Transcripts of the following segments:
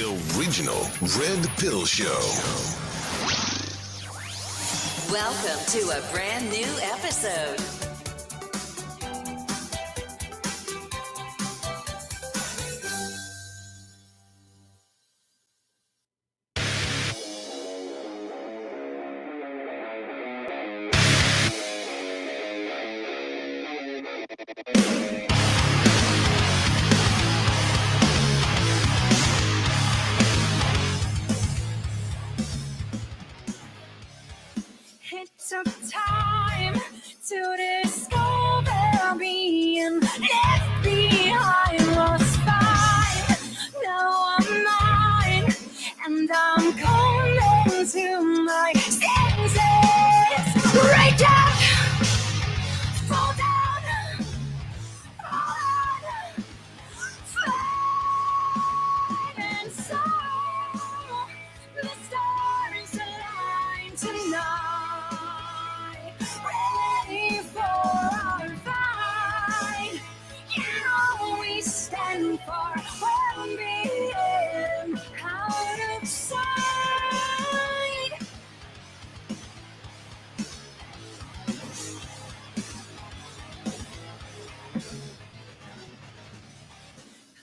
The original Red Pill Show. Welcome to a brand new episode. It took time to discover being left behind was fine. Now I'm mine, and I'm coming to my senses. Break down, fall down, fall down, fade, and so the stars align tonight. Ready for our fight. You know we stand for well-being out of sight.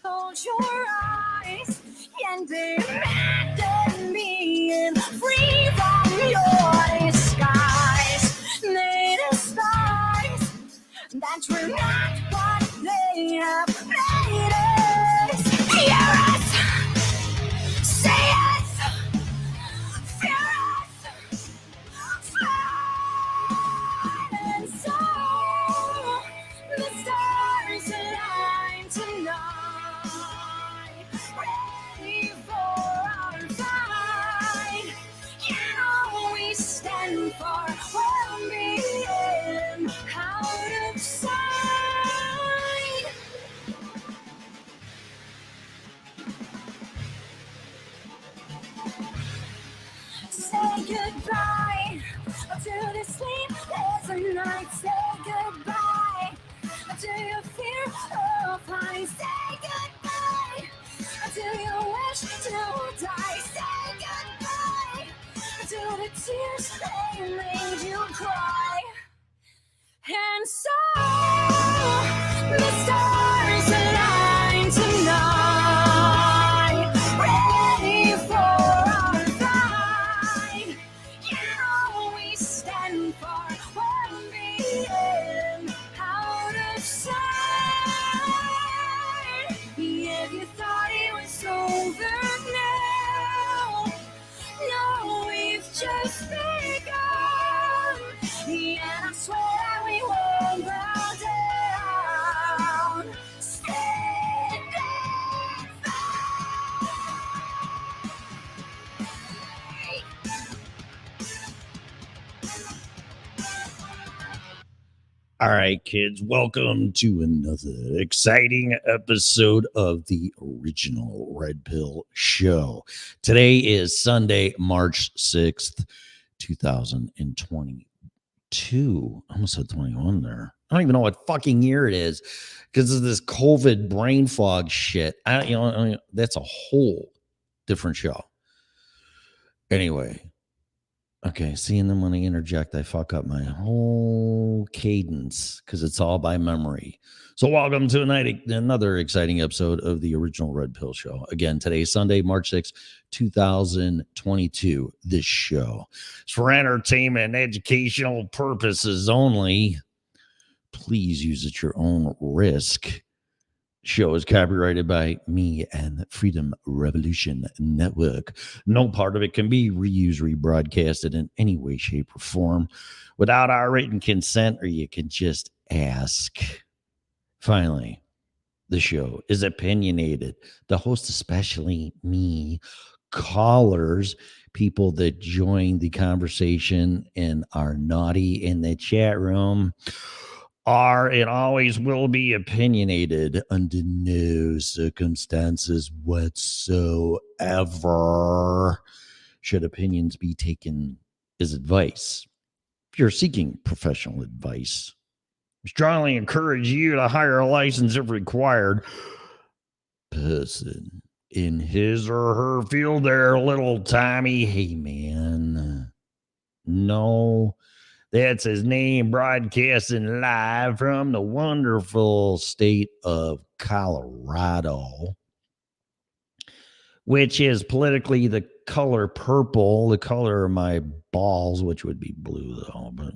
Close your eyes and imagine being free from your disguise. They despise that we're not what they have made us. Hear us, say us, fear us, fly, and so the stars align tonight. Ready for our fight. You know we stand for well-being out of sight. Say goodbye to the sleepless night. Say goodbye to your fear of flying. Say goodbye to your wish to die. Say goodbye to the tears they made you cry. And so the stars align tonight. Ready for our fight. You know we stand for well-being out of sight. If you thought it was over now, no, we've just begun. Yeah, I swear that we won't bow down. Stand and fight. All right, kids, welcome to another exciting episode of the original Red Pill Show. Today is Sunday, March 6th, 2022. I almost said 21 there. I don't even know what fucking year it is because of this COVID brain fog shit. That's a whole different show. Anyway. Okay, seeing them when I interject, I fuck up my whole cadence because it's all by memory. So welcome to another exciting episode of the original Red Pill Show. Again, today, Sunday, March 6th, 2022. This show is for entertainment and educational purposes only. Please use it at your own risk. Show is copyrighted by me and Freedom Revolution Network. No part of it can be reused, rebroadcasted in any way, shape, or form without our written consent, or you can just ask. Finally, the show is opinionated. The host, especially me, callers, people that join the conversation and are naughty in the chat room, are and always will be opinionated under no circumstances whatsoever should opinions be taken as advice. If you're seeking professional advice, I strongly encourage you to hire a license if required person in his or her field there, little Tommy. Hey, man. No, that's his name, broadcasting live from the wonderful state of Colorado, which is politically the color purple, the color of my balls, which would be blue, though. But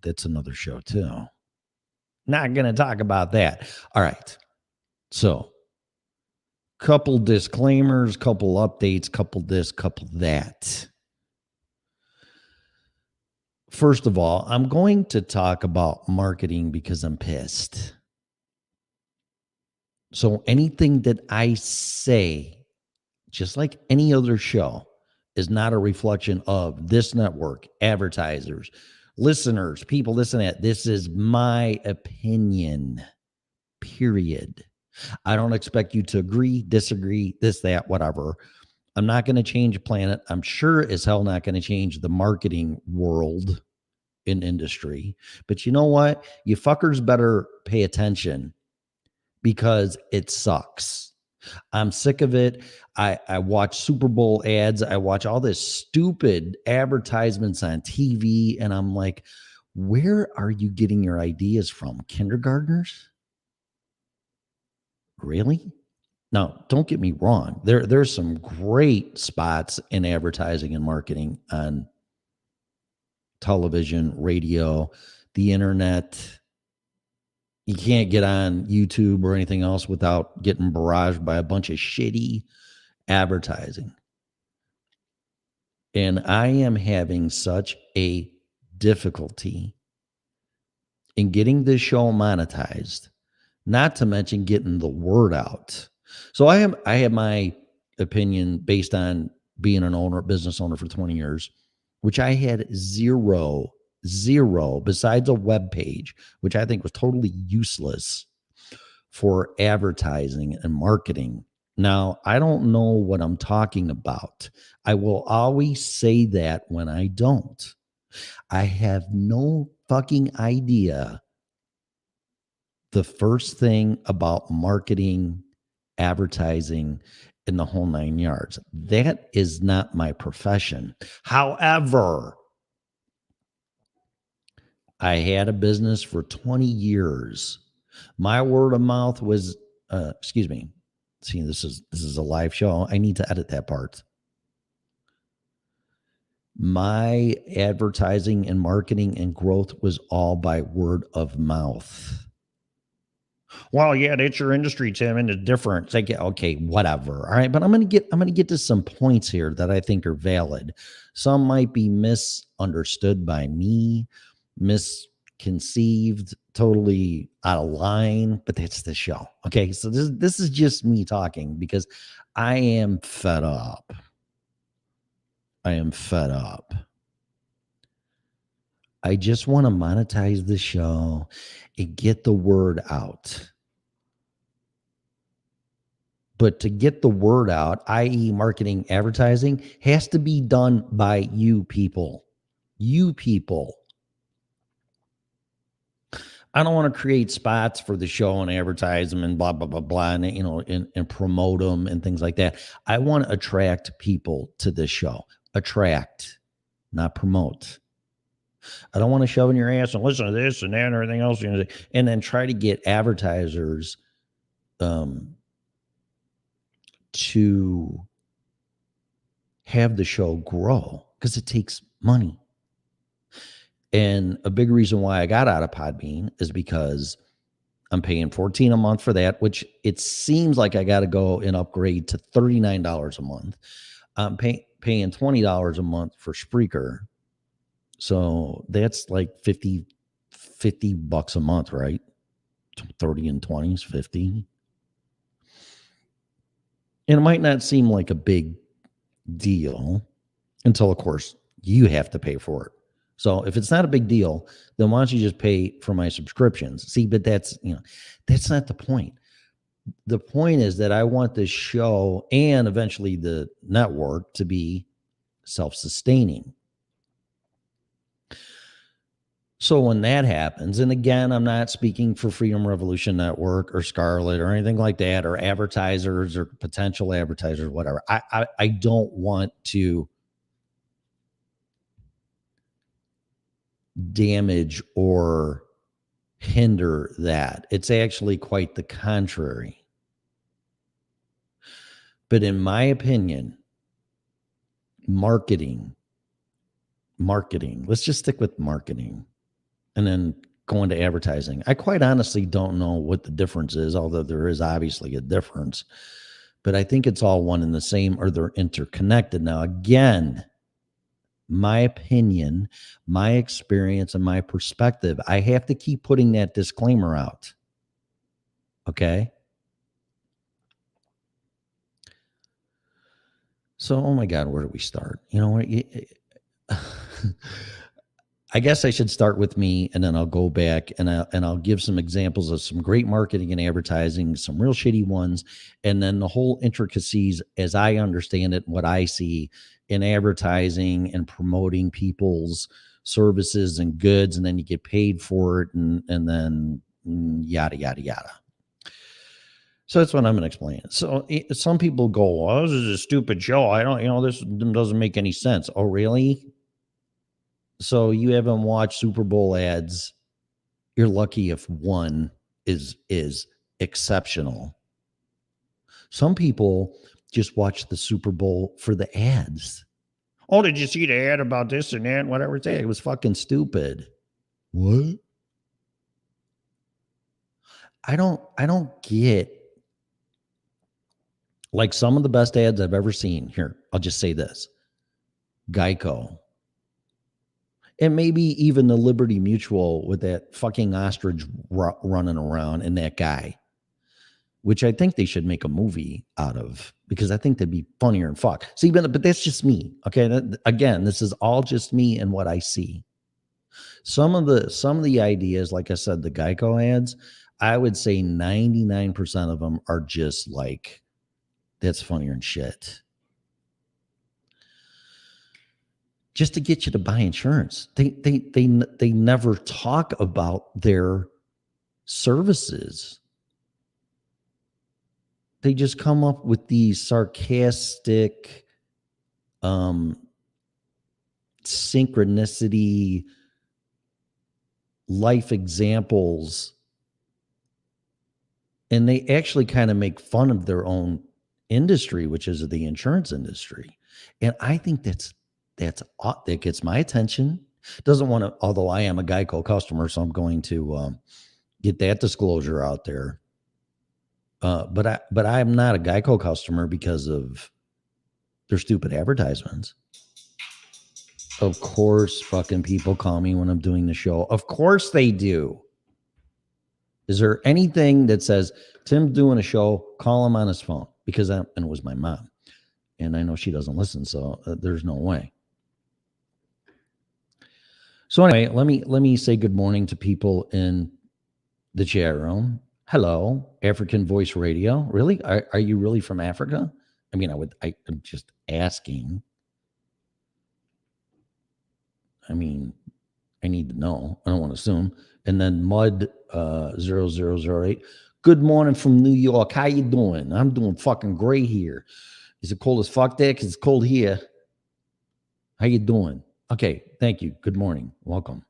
that's another show, too. Not going to talk about that. All right. So, couple disclaimers, couple updates, couple this, couple that. First of all, I'm going to talk about marketing because I'm pissed. So anything that I say, just like any other show, is not a reflection of this network, advertisers, listeners, people listening at. This is my opinion, period. I don't expect you to agree, disagree, this, that, whatever. I'm not going to change the planet. I'm sure as hell not going to change the marketing world in industry. But you know what? You fuckers better pay attention because it sucks. I'm sick of it. I watch Super Bowl ads. I watch all this stupid advertisements on TV. And I'm like, where are you getting your ideas from? Kindergartners? Really? Now, don't get me wrong. There's some great spots in advertising and marketing on television, radio, the internet. You can't get on YouTube or anything else without getting barraged by a bunch of shitty advertising. And I am having such a difficulty in getting this show monetized, not to mention getting the word out. So I have my opinion based on being an owner, business owner for 20 years, which I had zero, besides a web page, which I think was totally useless for advertising and marketing. Now, I don't know what I'm talking about. I will always say that when I don't. I have no fucking idea the first thing about marketing, advertising, in the whole 9 yards. That is not my profession. However, I had a business for 20 years. My word of mouth was, excuse me. See, this is a live show. I need to edit that part. My advertising and marketing and growth was all by word of mouth. Well, yeah, that's your industry, Tim, and it's different. It's like, okay, whatever. All right, but I'm gonna get to some points here that I think are valid. Some might be misunderstood by me, misconceived, totally out of line, but that's the show. Okay, so this is just me talking because I am fed up. I am fed up. I just want to monetize the show and get the word out. But to get the word out, i.e. marketing, advertising, has to be done by you people. You people. I don't want to create spots for the show and advertise them and blah, blah, blah, blah, and, and promote them and things like that. I want to attract people to this show. Attract, not promote. I don't want to shove in your ass and listen to this and that and everything else, and then try to get advertisers to have the show grow because it takes money. And a big reason why I got out of Podbean is because I'm paying $14 a month for that, which it seems like I got to go and upgrade to $39 a month. I'm paying $20 a month for Spreaker. So that's like 50 bucks a month, right? 30 and 20s, 50. And it might not seem like a big deal until, of course, you have to pay for it. So if it's not a big deal, then why don't you just pay for my subscriptions? See, but that's not the point. The point is that I want this show and eventually the network to be self-sustaining. So when that happens, and again, I'm not speaking for Freedom Revolution Network or Scarlet or anything like that, or advertisers or potential advertisers, whatever. I don't want to damage or hinder that. It's actually quite the contrary. But in my opinion, marketing, let's just stick with marketing and then go into advertising. I quite honestly don't know what the difference is, although there is obviously a difference. But I think it's all one and the same, or they're interconnected. Now, again, my opinion, my experience, and my perspective, I have to keep putting that disclaimer out. Okay? So, oh my God, where do we start? You know what? I guess I should start with me, and then I'll go back and I'll give some examples of some great marketing and advertising, some real shitty ones, and then the whole intricacies as I understand it, what I see in advertising and promoting people's services and goods, and then you get paid for it, and then yada yada yada. So that's what I'm going to explain. So some people go, "Oh, this is a stupid show. I don't, this doesn't make any sense." Oh, really? So you haven't watched Super Bowl ads. You're lucky if one is exceptional. Some people just watch the Super Bowl for the ads. Oh, did you see the ad about this and that? Whatever it's at. It was fucking stupid. What? I don't get, like, some of the best ads I've ever seen. Here, I'll just say this. Geico. And maybe even the Liberty Mutual with that fucking ostrich running around and that guy, which I think they should make a movie out of, because I think that'd be funnier and fuck. See, but that's just me. Okay. Again, this is all just me and what I see. Some of the ideas, like I said, the Geico ads, I would say 99% of them are just like, that's funnier and shit. Just to get you to buy insurance. They never talk about their services. They just come up with these sarcastic synchronicity life examples, and they actually kind of make fun of their own industry, which is the insurance industry. And I think that gets my attention. Doesn't want to, although I am a Geico customer, so I'm going to get that disclosure out there. But I'm not a Geico customer because of their stupid advertisements. Of course, fucking people call me when I'm doing the show. Of course they do. Is there anything that says Tim's doing a show, call him on his phone? Because and it was my mom, and I know she doesn't listen, so there's no way. So anyway, let me say good morning to people in the chat room. Hello, African Voice Radio. Really? Are you really from Africa? I mean, I'm just asking. I mean, I need to know. I don't want to assume. And then Mud 0008. Good morning from New York. How you doing? I'm doing fucking great here. Is it cold as fuck there? Because it's cold here. How you doing? Okay, thank you. Good morning. Welcome.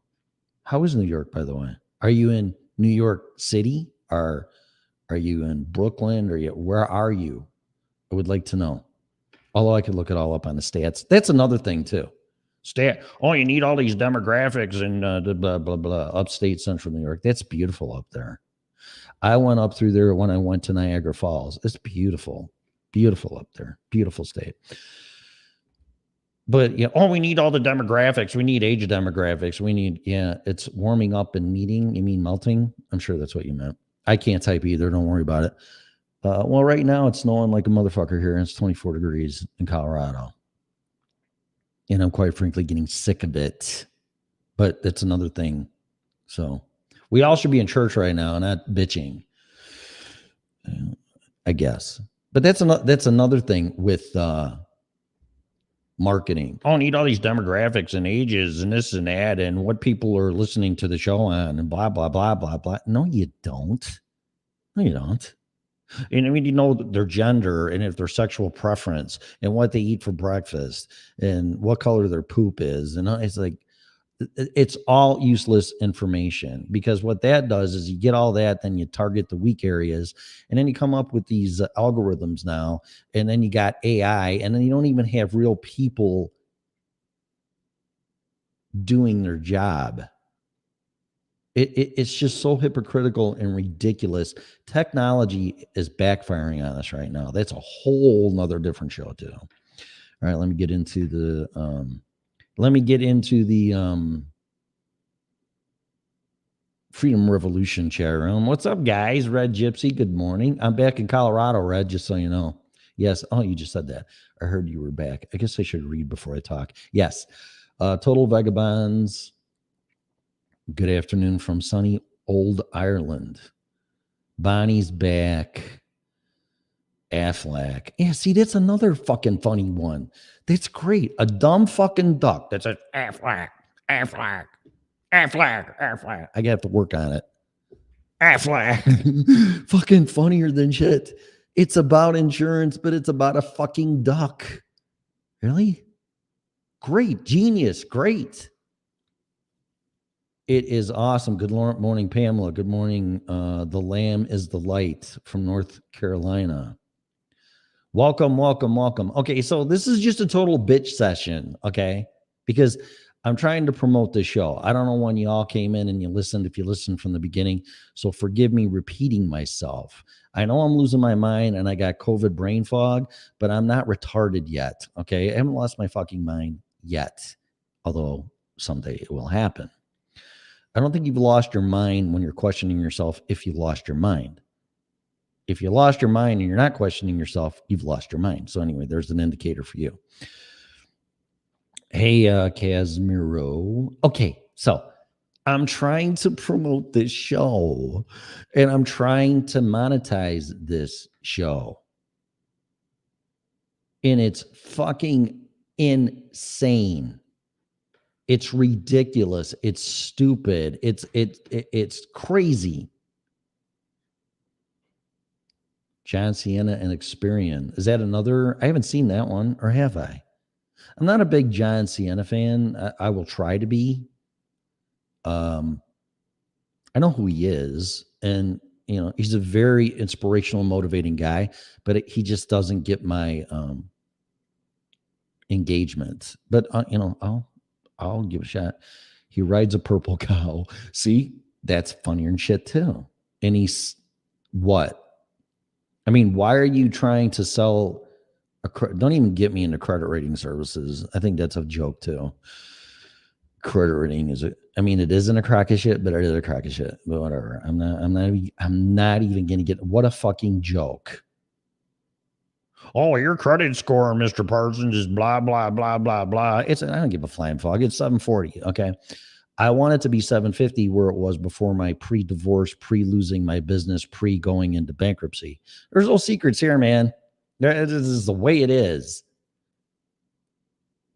How is New York, by the way? Are you in New York City? Or are you in Brooklyn? Or where are you? I would like to know. Although I could look it all up on the stats. That's another thing too. Oh, you need all these demographics in blah, blah, blah, upstate central New York. That's beautiful up there. I went up through there when I went to Niagara Falls. It's beautiful. Beautiful up there. Beautiful state. But we need all the demographics. We need age demographics. We need, it's warming up and meeting. You mean melting? I'm sure that's what you meant. I can't type either. Don't worry about it. Well, right now it's snowing like a motherfucker here, and it's 24 degrees in Colorado. And I'm quite frankly getting sick of it. But that's another thing. So we all should be in church right now, not bitching, I guess. But that's another thing with marketing. Oh, I need all these demographics and ages and this and that and what people are listening to the show on and blah, blah, blah, blah, blah. No, you don't. No, you don't. And I mean, you know their gender and if their sexual preference and what they eat for breakfast and what color their poop is. And it's like, it's all useless information because what that does is you get all that, then you target the weak areas, and then you come up with these algorithms now, and then you got AI, and then you don't even have real people doing their job. It's just so hypocritical and ridiculous. Technology is backfiring on us right now. That's a whole nother different show too. All right, let me get into the Freedom Revolution chat room. What's up, guys? Red Gypsy, good morning. I'm back in Colorado, Red, just so you know. Yes. Oh, you just said that. I heard you were back. I guess I should read before I talk. Yes. Total Vagabonds. Good afternoon from sunny old Ireland. Bonnie's back. Affleck. Yeah, see, that's another fucking funny one. That's great. A dumb fucking duck that says Affleck, Affleck, Affleck, Affleck. I have to work on it. Affleck. Fucking funnier than shit. It's about insurance, but it's about a fucking duck. Really? Great. Genius. Great. It is awesome. Good morning, Pamela. Good morning. The Lamb is the Light from North Carolina. Welcome, welcome, welcome. Okay, so this is just a total bitch session, okay? Because I'm trying to promote this show. I don't know when you all came in and you listened, if you listened from the beginning, so forgive me repeating myself. I know I'm losing my mind and I got COVID brain fog, but I'm not retarded yet, okay? I haven't lost my fucking mind yet, although someday it will happen. I don't think you've lost your mind when you're questioning yourself if you lost your mind. If you lost your mind and you're not questioning yourself, you've lost your mind. So anyway, there's an indicator for you. Hey, Casimiro. Okay, so I'm trying to promote this show and I'm trying to monetize this show. And it's fucking insane. It's ridiculous. It's stupid. It's crazy. John Cena and Experian. Is that another? I haven't seen that one, or have I? I'm not a big John Cena fan. I will try to be. I know who he is, and you know he's a very inspirational, motivating guy. But he just doesn't get my engagement. But you know, I'll give a shot. He rides a purple cow. See, that's funnier and shit too. And he's what? I mean, why are you trying to sell don't even get me into credit rating services. I think that's a joke too. Credit rating it isn't a crock of shit, but it is a crock of shit. But whatever. I'm not even gonna get what a fucking joke. Oh, your credit score, Mr. Parsons, is blah, blah, blah, blah, blah. I don't give a flying fog. It's 740. Okay. I want it to be 750 where it was before my pre-divorce, pre-losing my business, pre-going into bankruptcy. There's no secrets here, man. This is the way it is.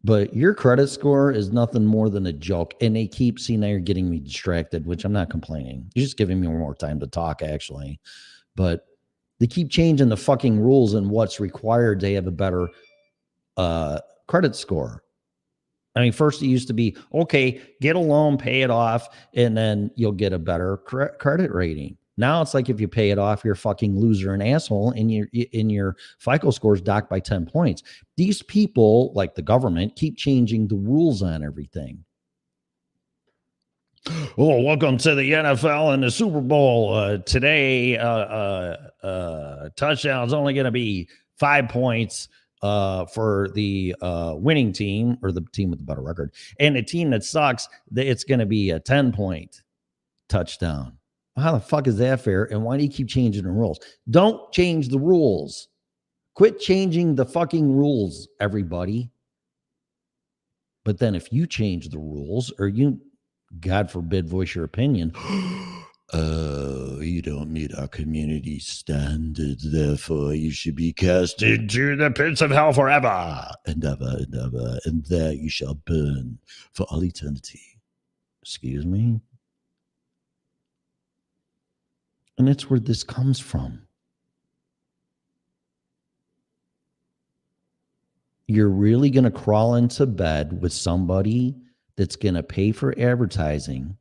But your credit score is nothing more than a joke. And they keep seeing now you're getting me distracted, which I'm not complaining. You're just giving me more time to talk, actually. But they keep changing the fucking rules and what's required to have a better credit score. I mean, first it used to be, okay, get a loan, pay it off, and then you'll get a better credit rating. Now it's like if you pay it off, you're a fucking loser and asshole, and your FICO score is docked by 10 points. These people, like the government, keep changing the rules on everything. Oh, welcome to the NFL and the Super Bowl. Today, touchdown's only going to be 5 points for the winning team or the team with the better record. And the team that sucks, it's going to be a 10-point touchdown. How the fuck is that fair? And why do you keep changing the rules? Don't change the rules. Quit changing the fucking rules, everybody. But then if you change the rules or you, God forbid, voice your opinion, Oh, you don't meet our community standards, therefore you should be cast into the pits of hell forever and ever and ever, and there you shall burn for all eternity. Excuse me? And that's where this comes from. You're really going to crawl into bed with somebody that's going to pay for advertising,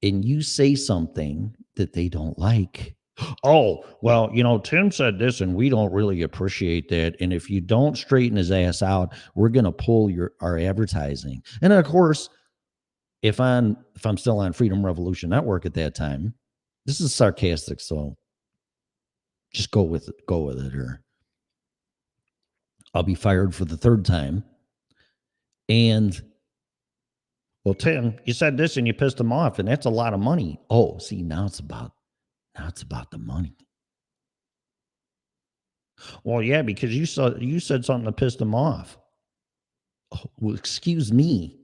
and you say something that they don't like. Oh, well, Tim said this and we don't really appreciate that. And if you don't straighten his ass out, we're going to pull our advertising. And of course, if I'm still on Freedom Revolution Network at that time, this is sarcastic, so just go with it, or I'll be fired for the third time. And well, Tim, you said this and you pissed him off, and that's a lot of money. Oh, see, now it's about the money. Well, yeah, because you said something that pissed him off. Oh, well, excuse me.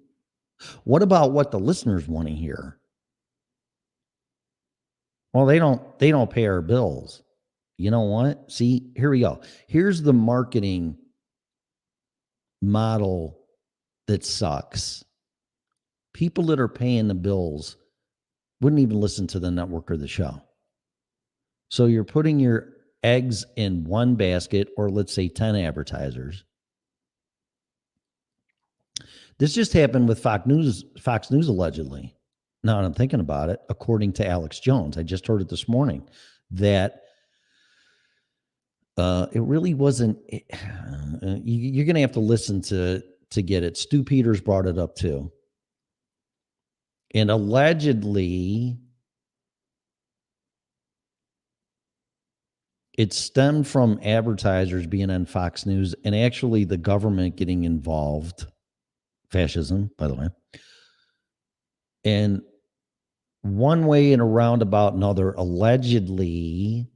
What about what the listeners want to hear? Well, they don't pay our bills. You know what? See, here we go. Here's the marketing model that sucks. People that are paying the bills wouldn't even listen to the network or the show. So you're putting your eggs in one basket, or let's say 10 advertisers. This just happened with Fox News allegedly. Now that I'm thinking about it, according to Alex Jones, I just heard it this morning, that it really wasn't. You're going to have to listen to get it. Stu Peters brought it up too. And allegedly, it stemmed from advertisers being on Fox News and actually the government getting involved. Fascism, by the way. And one way and a roundabout another, allegedly,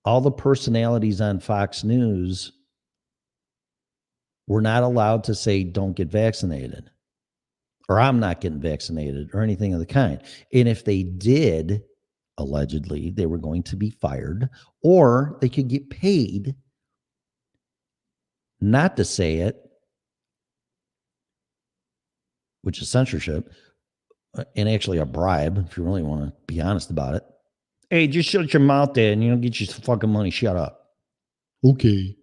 all the personalities on Fox News were not allowed to say, don't get vaccinated, or I'm not getting vaccinated, or anything of the kind. And if they did, allegedly, they were going to be fired, or they could get paid not to say it, which is censorship, and actually a bribe, if you really want to be honest about it. Hey, just shut your mouth there and you don't get your fucking money. Shut up. Okay.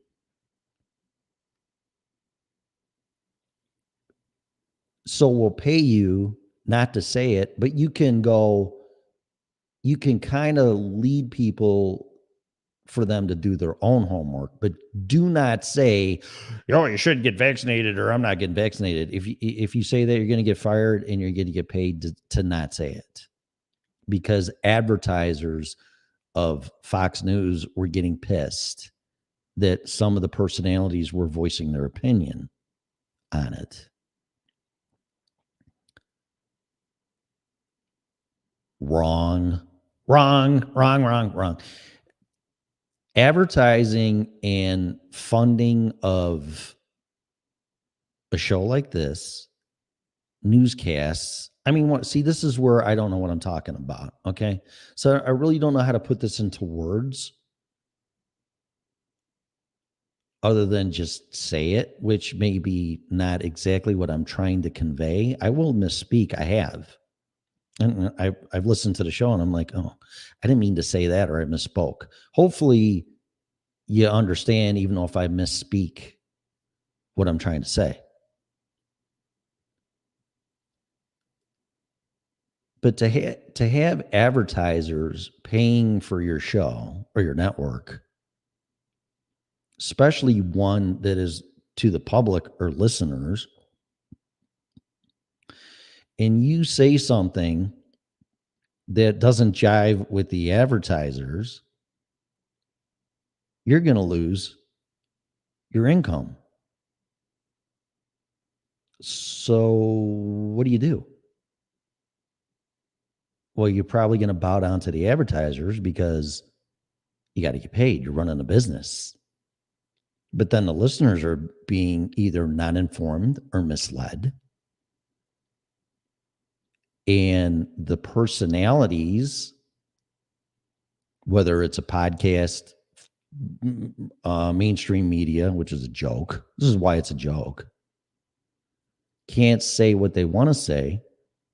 So we'll pay you not to say it, but you can kind of lead people for them to do their own homework, but do not say, you should get vaccinated, or I'm not getting vaccinated. If you say that, you're going to get fired and you're going to get paid to not say it, because advertisers of Fox News were getting pissed that some of the personalities were voicing their opinion on it. Wrong. Advertising and funding of a show like this, newscasts. I mean, this is where I don't know what I'm talking about. Okay. So I really don't know how to put this into words other than just say it, which may be not exactly what I'm trying to convey. I will misspeak. I have. And I've listened to the show and I'm like, oh, I didn't mean to say that, or I misspoke. Hopefully you understand, even though if I misspeak, what I'm trying to say. But to have advertisers paying for your show or your network, especially one that is to the public or listeners, and you say something that doesn't jive with the advertisers, you're going to lose your income. So what do? Well, you're probably going to bow down to the advertisers because you got to get paid. You're running a business. But then the listeners are being either not informed or misled. And the personalities, whether it's a podcast, mainstream media, which is a joke. This is why it's a joke. Can't say what they want to say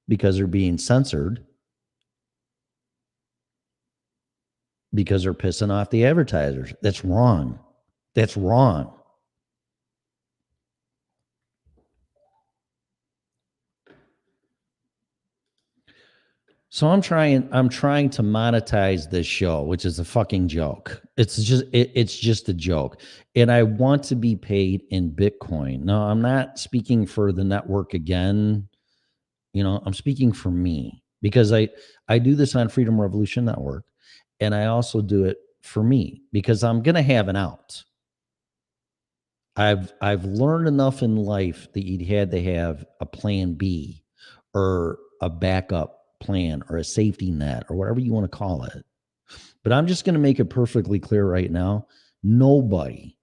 because they're being censored because they're pissing off the advertisers. That's wrong. That's wrong. So I'm trying to monetize this show, which is a fucking joke. It's just a joke. And I want to be paid in Bitcoin. No, I'm not speaking for the network again. I'm speaking for me because I do this on Freedom Revolution Network, and I also do it for me because I'm going to have an out. I've learned enough in life that you'd had to have a plan B or a backup plan or a safety net or whatever you want to call it. But I'm just going to make it perfectly clear right now. Nobody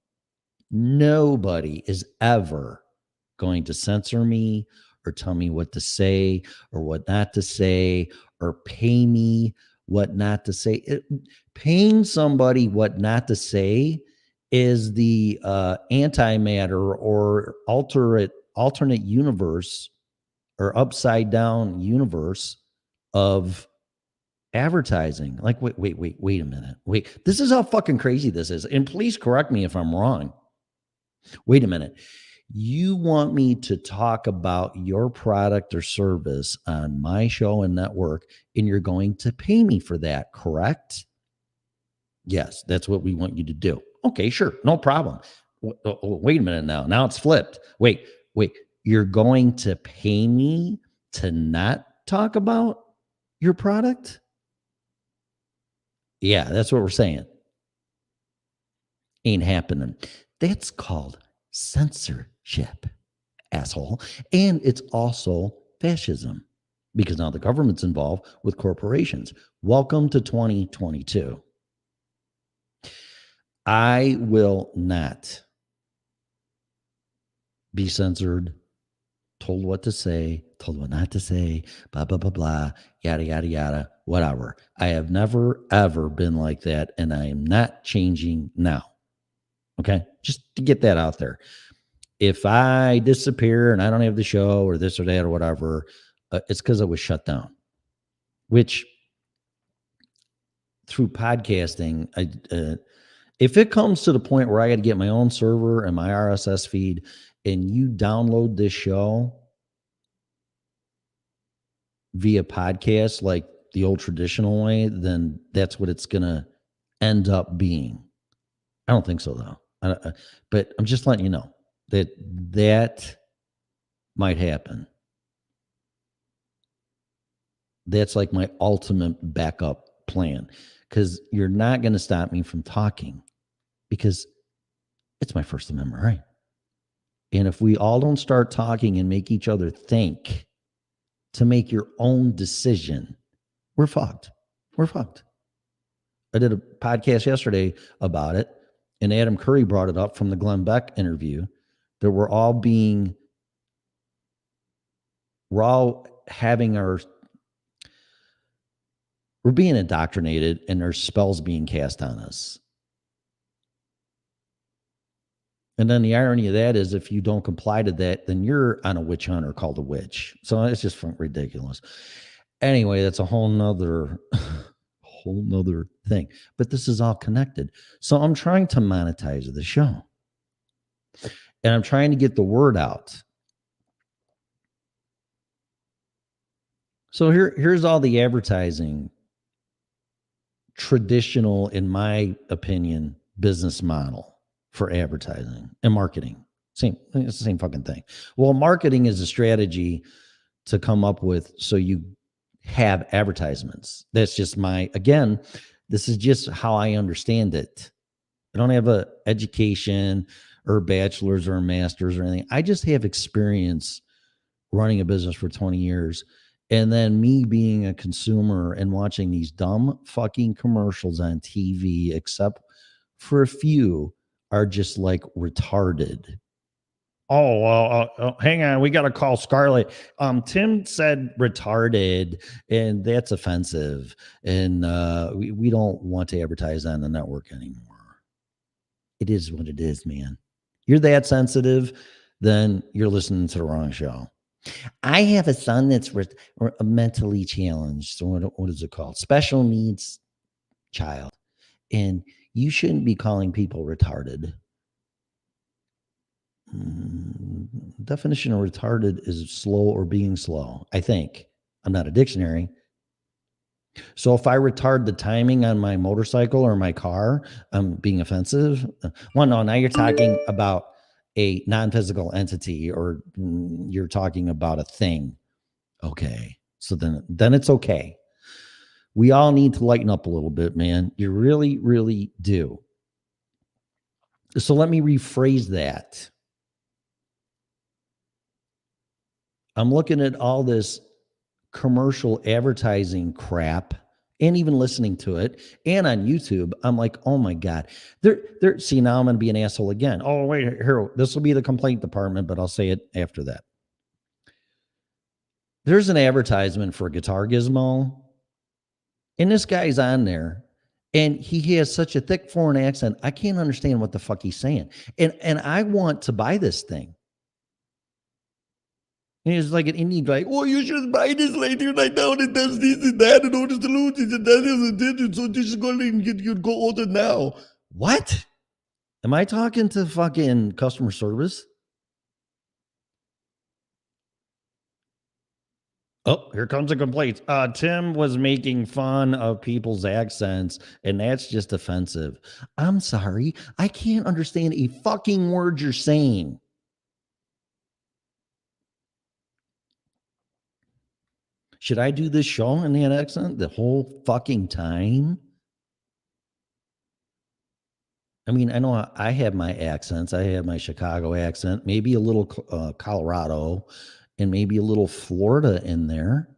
is ever going to censor me or tell me what to say or what not to say or pay me what not to say. Paying somebody what not to say is the antimatter or alternate universe or upside down universe of advertising. Like, wait a minute. Wait, this is how fucking crazy this is. And please correct me if I'm wrong. Wait a minute. You want me to talk about your product or service on my show and network, and you're going to pay me for that, correct? Yes, that's what we want you to do. Okay, sure. No problem. Wait a minute now. Now it's flipped. Wait. You're going to pay me to not talk about your product? Yeah, that's what we're saying. Ain't happening. That's called censorship, asshole. And it's also fascism because now the government's involved with corporations. Welcome to 2022. I will not be censored, told what to say, told what not to say, blah, blah, blah, blah, yada, yada, yada, whatever. I have never, ever been like that, and I am not changing now. Okay? Just to get that out there. If I disappear and I don't have the show or this or that or whatever, it's because I was shut down, which through podcasting, if it comes to the point where I got to get my own server and my RSS feed and you download this show via podcast, like the old traditional way, then that's what it's going to end up being. I don't think so, though. But I'm just letting you know that might happen. That's like my ultimate backup plan because you're not going to stop me from talking because it's my First Amendment right. And if we all don't start talking and make each other think to make your own decision, we're fucked. We're fucked. I did a podcast yesterday about it, and Adam Curry brought it up from the Glenn Beck interview that we're all being indoctrinated and there's spells being cast on us. And then the irony of that is if you don't comply to that, then you're on a witch hunt or called a witch. So it's just ridiculous. Anyway, that's a whole nother thing. But this is all connected. So I'm trying to monetize the show. And I'm trying to get the word out. So here's all the advertising, traditional, in my opinion, business model for advertising and marketing. It's the same fucking thing. Well, marketing is a strategy to come up with so you have advertisements. That's just this is just how I understand it. I don't have a education or a bachelor's or a master's or anything. I just have experience running a business for 20 years. And then me being a consumer and watching these dumb fucking commercials on TV, except for a few, are just like retarded. Oh, well, hang on. We got to call Scarlett. Tim said retarded, and that's offensive. And we don't want to advertise on the network anymore. It is what it is, man. You're that sensitive, then you're listening to the wrong show. I have a son that's mentally challenged. So what is it called? Special needs child. And you shouldn't be calling people retarded. Definition of retarded is slow or being slow, I think. I'm not a dictionary. So if I retard the timing on my motorcycle or my car, I'm being offensive. Well, no, now you're talking about a non-physical entity, or you're talking about a thing. Okay. So then it's okay. We all need to lighten up a little bit, man. You really, really do. So let me rephrase that. I'm looking at all this commercial advertising crap and even listening to it and on YouTube. I'm like, oh my God. See, now I'm going to be an asshole again. Oh, wait, here, this will be the complaint department, but I'll say it after that. There's an advertisement for Guitar Gizmo, and this guy's on there, and he has such a thick foreign accent. I can't understand what the fuck he's saying. And I want to buy this thing. And he's like an Indian guy. Oh, you should buy this later right now. It does this and that, and all the solutions and that and that. So this is going to get you go order now. What? Am I talking to fucking customer service? Oh, here comes a complaint. Tim was making fun of people's accents, and that's just offensive. I'm sorry. I can't understand a fucking word you're saying. Should I do this show in that accent the whole fucking time? I mean, I know I have my accents. I have my Chicago accent, maybe a little Colorado, and maybe a little Florida in there.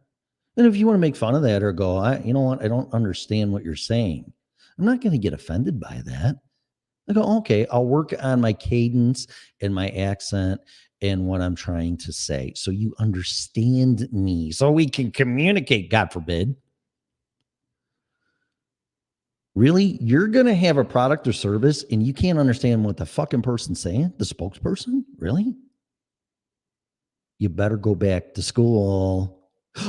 And if you want to make fun of that or go, you know what, I don't understand what you're saying, I'm not going to get offended by that. I go, okay, I'll work on my cadence and my accent and what I'm trying to say so you understand me, so we can communicate, God forbid. Really? You're going to have a product or service and you can't understand what the fucking person's saying? The spokesperson? Really? You better go back to school.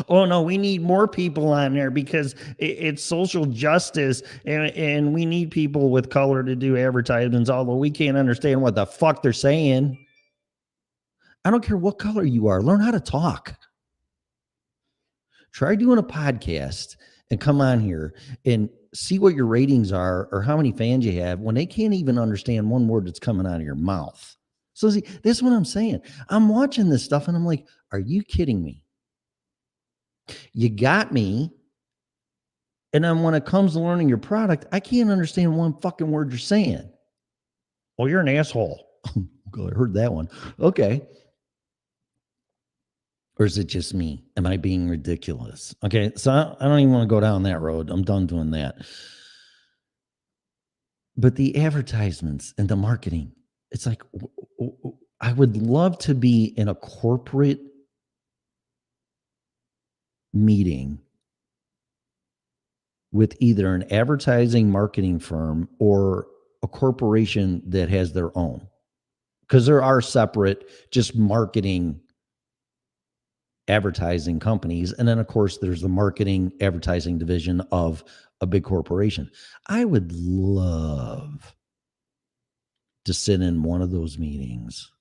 Oh, no, we need more people on there because it's social justice, and we need people with color to do advertisements, although we can't understand what the fuck they're saying. I don't care what color you are. Learn how to talk. Try doing a podcast and come on here and see what your ratings are or how many fans you have when they can't even understand one word that's coming out of your mouth. So see, this is what I'm saying. I'm watching this stuff and I'm like, are you kidding me? You got me. And then when it comes to learning your product, I can't understand one fucking word you're saying. Oh, you're an asshole. God, I heard that one. Okay. Or is it just me? Am I being ridiculous? Okay. So I don't even want to go down that road. I'm done doing that. But the advertisements and the marketing, it's like, I would love to be in a corporate meeting with either an advertising marketing firm or a corporation that has their own, because there are separate just marketing advertising companies. And then of course there's the marketing advertising division of a big corporation. I would love to sit in one of those meetings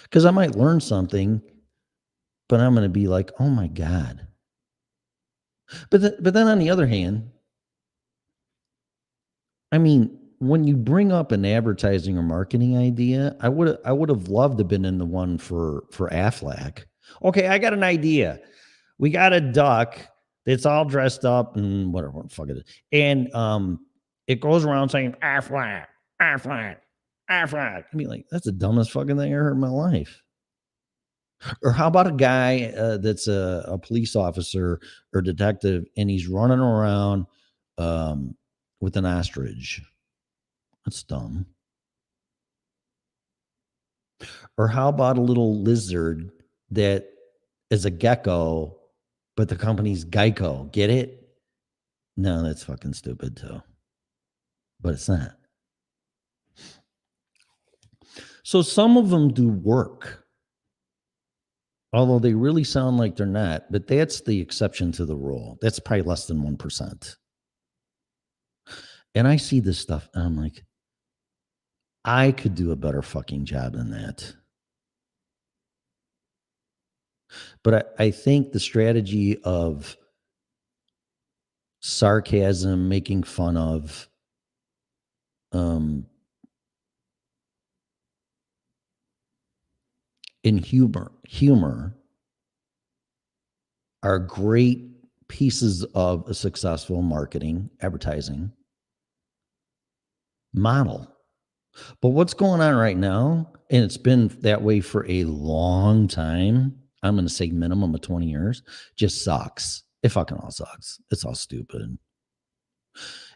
because I might learn something, but I'm going to be like, oh my God. But then on the other hand, I mean, when you bring up an advertising or marketing idea, I would have loved to have been in the one for Aflac. Okay, I got an idea. We got a duck that's all dressed up and whatever, fuck it is. And it goes around saying Aflac, Aflac, Aflac. I mean, like, that's the dumbest fucking thing I ever heard in my life. Or how about a guy that's a police officer or detective and he's running around with an ostrich? That's dumb. Or how about a little lizard that is a gecko, but the company's Geico? Get it? No, that's fucking stupid too. But it's not. So some of them do work, although they really sound like they're not. But that's the exception to the rule. That's probably less than 1%. And I see this stuff and I'm like, I could do a better fucking job than that. But I think the strategy of sarcasm, making fun of, in humor are great pieces of a successful marketing, advertising model. But what's going on right now, and it's been that way for a long time, I'm going to say minimum of 20 years, just sucks. It fucking all sucks. It's all stupid.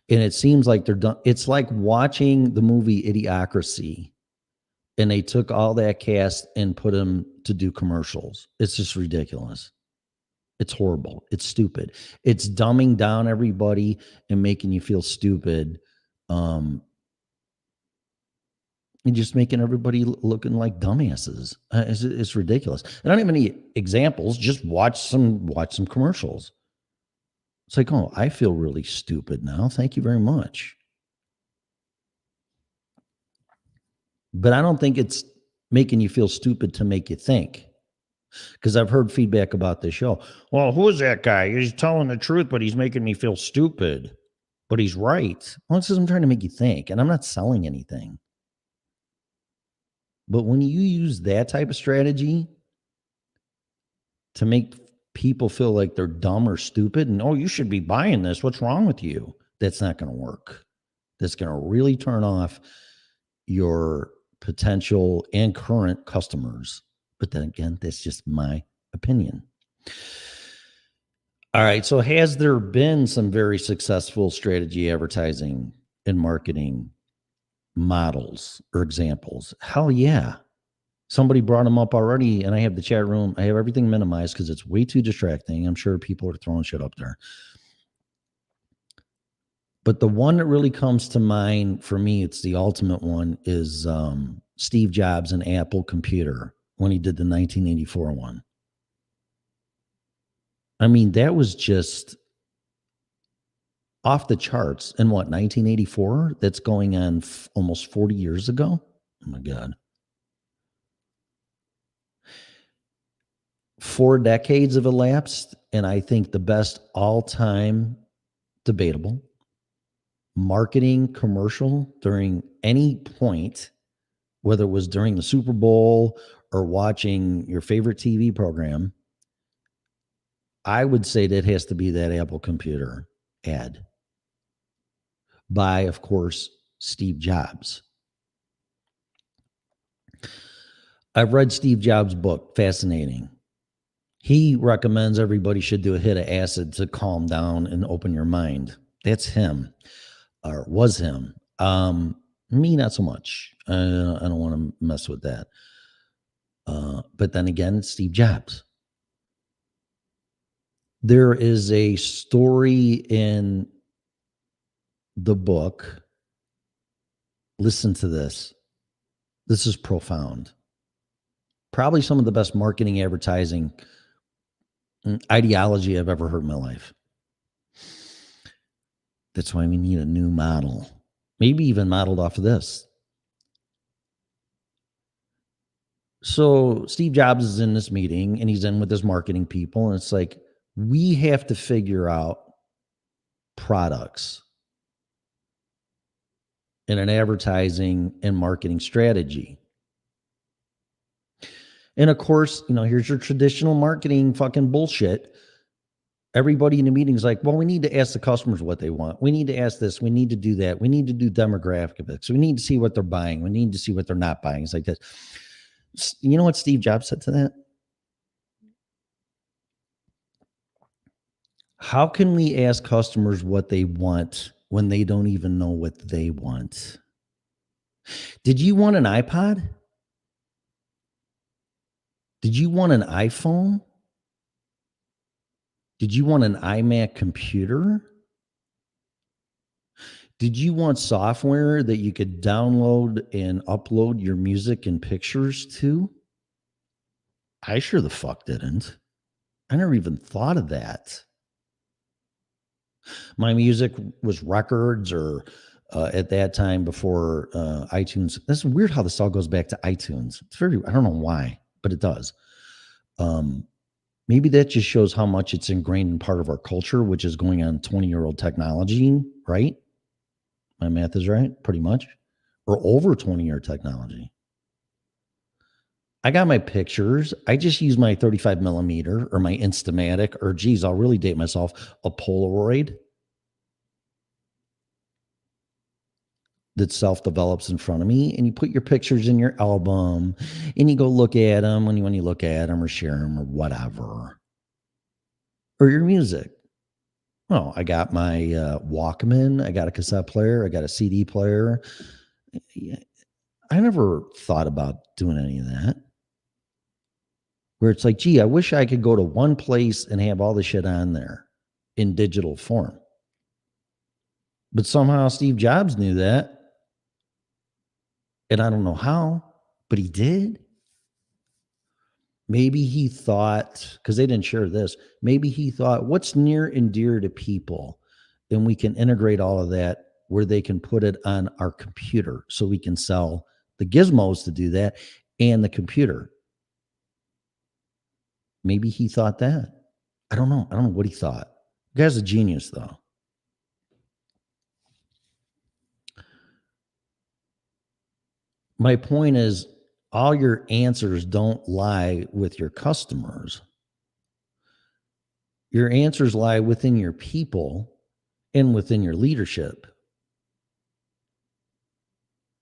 And it seems like they're done. It's like watching the movie Idiocracy, and they took all that cast and put them to do commercials. It's just ridiculous. It's horrible. It's stupid. It's dumbing down everybody and making you feel stupid. And just making everybody looking like dumbasses. It's ridiculous. I don't have any examples. Just watch some commercials. It's like, oh, I feel really stupid now. Thank you very much. But I don't think it's making you feel stupid to make you think. Because I've heard feedback about this show. Well, who is that guy? He's telling the truth, but he's making me feel stupid. But he's right. Well, it's because I'm trying to make you think, and I'm not selling anything. But when you use that type of strategy to make people feel like they're dumb or stupid and, oh, you should be buying this, what's wrong with you? That's not going to work. That's going to really turn off your potential and current customers. But then again, that's just my opinion. All right. So has there been some very successful strategy advertising and marketing models or examples? Hell yeah. Somebody brought them up already, and I have the chat room. I have everything minimized because it's way too distracting. I'm sure people are throwing shit up there. But the one that really comes to mind for me, it's the ultimate one, is Steve Jobs and Apple Computer when he did the 1984 one. I mean, that was just off the charts. In what, 1984? That's going on almost 40 years ago? Oh, my God. 4 decades have elapsed, and I think the best all-time, debatable, marketing commercial during any point, whether it was during the Super Bowl or watching your favorite TV program, I would say that has to be that Apple Computer ad by, of course, Steve Jobs. I've read Steve Jobs' book, fascinating. He recommends everybody should do a hit of acid to calm down and open your mind. That's him, or was him. Me, not so much. I don't want to mess with that. But then again, it's Steve Jobs. There is a story in the book. Listen to this. This is profound. Probably some of the best marketing advertising ideology I've ever heard in my life. That's why we need a new model. Maybe even modeled off of this. So Steve Jobs is in this meeting and he's in with his marketing people. And it's like, we have to figure out products in an advertising and marketing strategy. And of course, here's your traditional marketing fucking bullshit. Everybody in the meeting is like, well, we need to ask the customers what they want. We need to ask this. We need to do that. We need to do demographics. We need to see what they're buying. We need to see what they're not buying. It's like this. You know what Steve Jobs said to that? How can we ask customers what they want when they don't even know what they want? Did you want an iPod? Did you want an iPhone? Did you want an iMac computer? Did you want software that you could download and upload your music and pictures to? I sure the fuck didn't. I never even thought of that. My music was records or at that time before iTunes. That's weird how this all goes back to iTunes. It's very, I don't know why, but it does. Maybe that just shows how much it's ingrained in part of our culture, which is going on 20-year-old technology, right? My math is right, pretty much. Or over 20-year technology. I got my pictures. I just use my 35 millimeter or my Instamatic, or geez, I'll really date myself, a Polaroid that self-develops in front of me. And you put your pictures in your album and you go look at them when you look at them or share them or whatever. Or your music. Well, I got my Walkman. I got a cassette player. I got a CD player. I never thought about doing any of that. Where it's like, gee, I wish I could go to one place and have all the shit on there in digital form. But somehow Steve Jobs knew that. And I don't know how, but he did. Maybe he thought, because they didn't share this, maybe he thought, what's near and dear to people? And we can integrate all of that where they can put it on our computer so we can sell the gizmos to do that and the computer. Maybe he thought that. I don't know. I don't know what he thought. The guy's a genius, though. My point is, all your answers don't lie with your customers. Your answers lie within your people and within your leadership.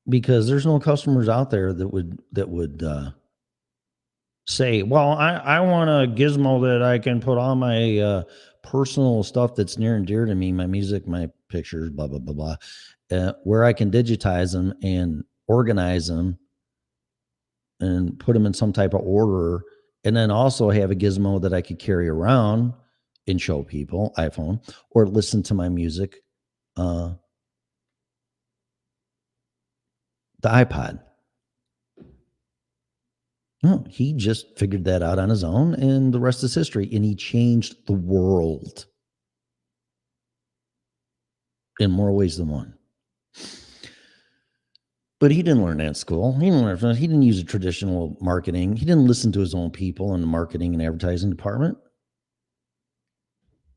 Because there's no customers out there that would say, well, I want a gizmo that I can put all my personal stuff that's near and dear to me, my music, my pictures, blah, blah, blah, blah, where I can digitize them and organize them and put them in some type of order, and then also have a gizmo that I could carry around and show people, iPhone, or listen to my music, the iPod. No, he just figured that out on his own, and the rest is history. And he changed the world in more ways than one. But he didn't learn that at school. He didn't use a traditional marketing. He didn't listen to his own people in the marketing and advertising department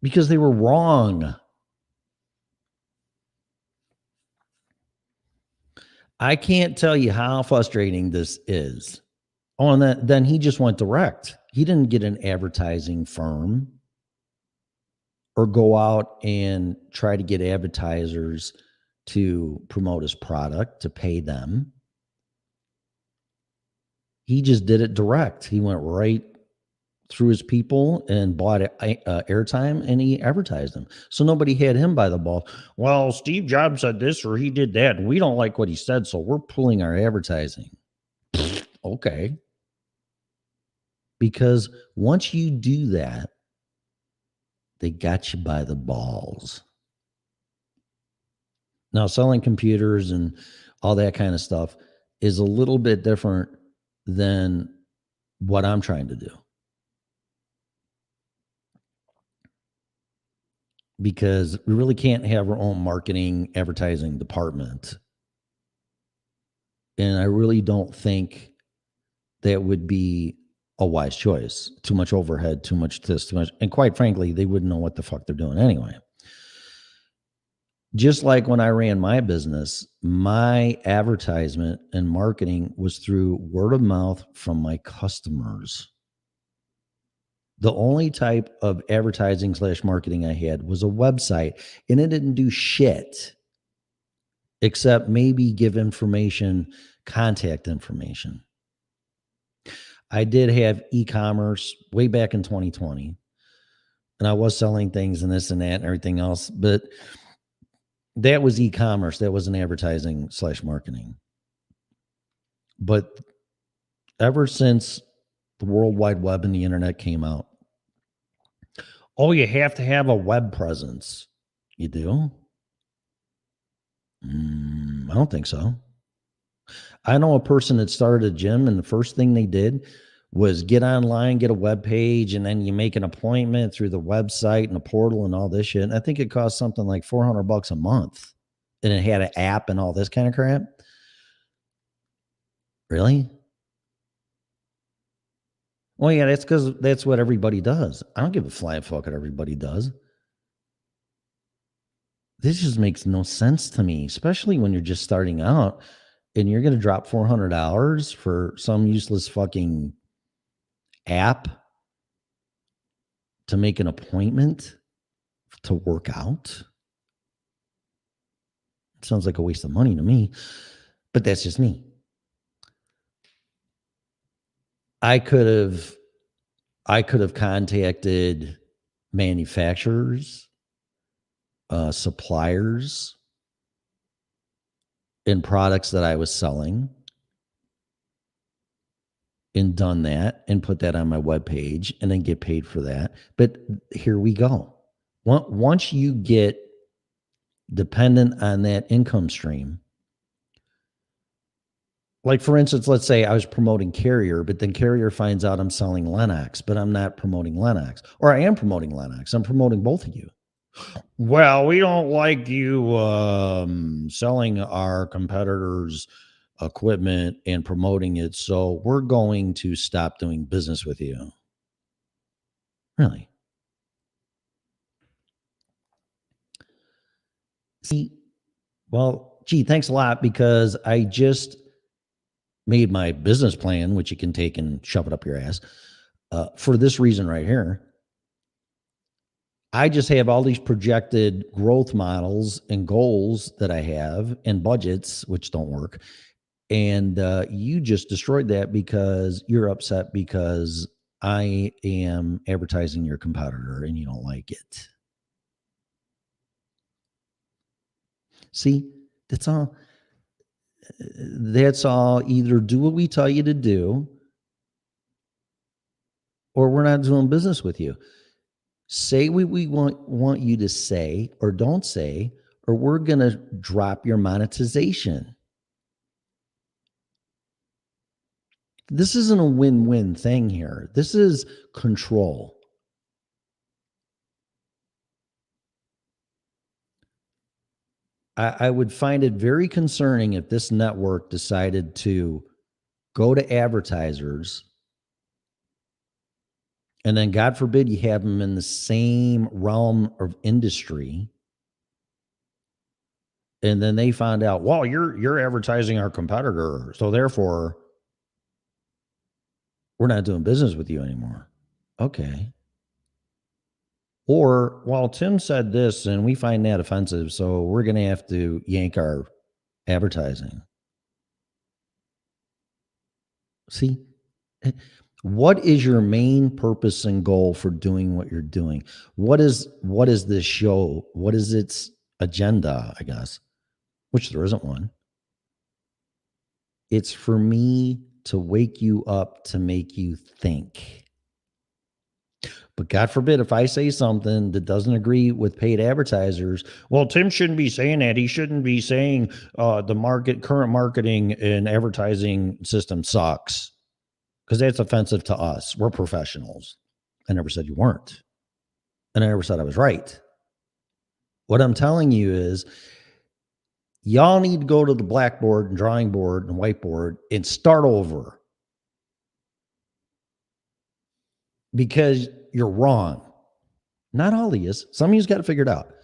because they were wrong. I can't tell you how frustrating this is. Oh, and then he just went direct. He didn't get an advertising firm or go out and try to get advertisers to promote his product, to pay them. He just did it direct. He went right through his people and bought airtime, and he advertised them. So nobody had him by the ball. Well, Steve Jobs said this or he did that, and we don't like what he said, so we're pulling our advertising. Okay. Because once you do that, they got you by the balls. Now, selling computers and all that kind of stuff is a little bit different than what I'm trying to do. Because we really can't have our own marketing, advertising department. And I really don't think that would be a wise choice. Too much overhead, too much this, too much. And quite frankly, they wouldn't know what the fuck they're doing anyway. Just like when I ran my business, my advertisement and marketing was through word of mouth from my customers. The only type of advertising / marketing I had was a website, and it didn't do shit except maybe give information, contact information. I did have e-commerce way back in 2020, and I was selling things and this and that and everything else, but that was e-commerce. That wasn't advertising / marketing. But ever since the World Wide Web and the internet came out. Oh, you have to have a web presence. You do? I don't think so. I know a person that started a gym, and the first thing they did was get online, get a web page, and then you make an appointment through the website and the portal and all this shit. And I think it cost something like $400 a month, and it had an app and all this kind of crap. Really? Well, yeah, that's because that's what everybody does. I don't give a flying fuck what everybody does. This just makes no sense to me, especially when you're just starting out and you're going to drop $400 for some useless fucking app to make an appointment to work out. It sounds like a waste of money to me, but that's just me. I could have contacted manufacturers, suppliers, in products that I was selling, and done that and put that on my webpage and then get paid for that. But here we go. Once you get dependent on that income stream, like for instance, let's say I was promoting Carrier, but then Carrier finds out I'm selling Lennox, but I'm not promoting Lennox, or I am promoting Lennox. I'm promoting both of you. Well, we don't like you selling our competitors' equipment and promoting it, so we're going to stop doing business with you. Really? See, well, gee, thanks a lot, because I just made my business plan, which you can take and shove it up your ass, for this reason right here. I just have all these projected growth models and goals that I have and budgets, which don't work. And you just destroyed that because you're upset because I am advertising your competitor and you don't like it. See, that's all. That's all. Either do what we tell you to do, or we're not doing business with you. Say what we want you to say, or don't say, or we're going to drop your monetization. This isn't a win-win thing here. This is control. I would find it very concerning if this network decided to go to advertisers and then, God forbid, you have them in the same realm of industry, and then they find out, well, you're advertising our competitor, so therefore we're not doing business with you anymore. Okay. Or, well, Tim said this and we find that offensive, so we're going to have to yank our advertising. See, what is your main purpose and goal for doing what you're doing? What is this show? What is its agenda, I guess, which there isn't one. It's for me to wake you up, to make you think. But God forbid if I say something that doesn't agree with paid advertisers, well, Tim shouldn't be saying that. He shouldn't be saying the current marketing and advertising system sucks, because that's offensive to us. We're professionals. I never said you weren't. And I never said I was right. What I'm telling you is y'all need to go to the blackboard and drawing board and whiteboard and start over, because you're wrong. Not all of you. Some of you's got to figure it out.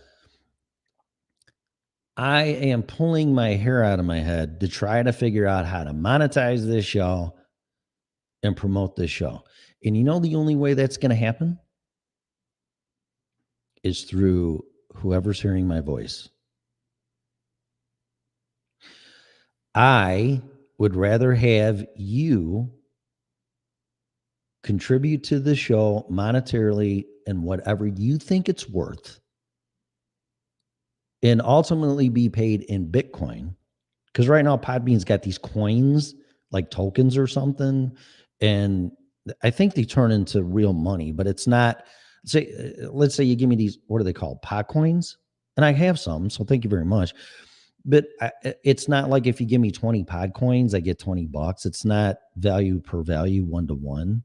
I am pulling my hair out of my head to try to figure out how to monetize this show and promote this show. And you know the only way that's going to happen is through whoever's hearing my voice. I would rather have you contribute to the show monetarily and whatever you think it's worth, and ultimately be paid in Bitcoin. Because right now Podbean's got these coins like tokens or something, and I think they turn into real money, but it's not. Let's say you give me these, what are they called? Pot coins. And I have some, so thank you very much. But it's not like if you give me 20 pod coins, I get $20. It's not value per value 1-to-1.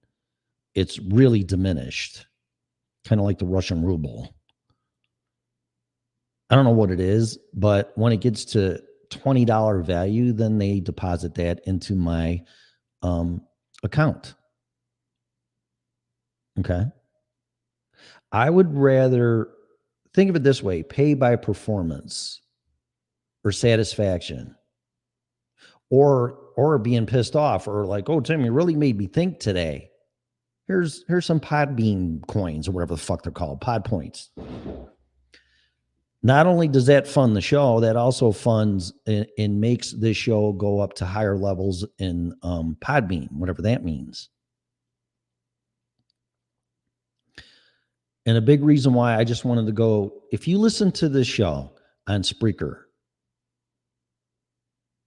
It's really diminished, kind of like the Russian ruble. I don't know what it is, but when it gets to $20 value, then they deposit that into my account. Okay. I would rather think of it this way: pay by performance or satisfaction, or being pissed off, or like, oh, Tim, you really made me think today. Here's some pod bean coins or whatever the fuck they're called, pod points. Not only does that fund the show, that also funds and makes this show go up to higher levels in Podbean, whatever that means. And a big reason why I just wanted to go, if you listen to this show on Spreaker,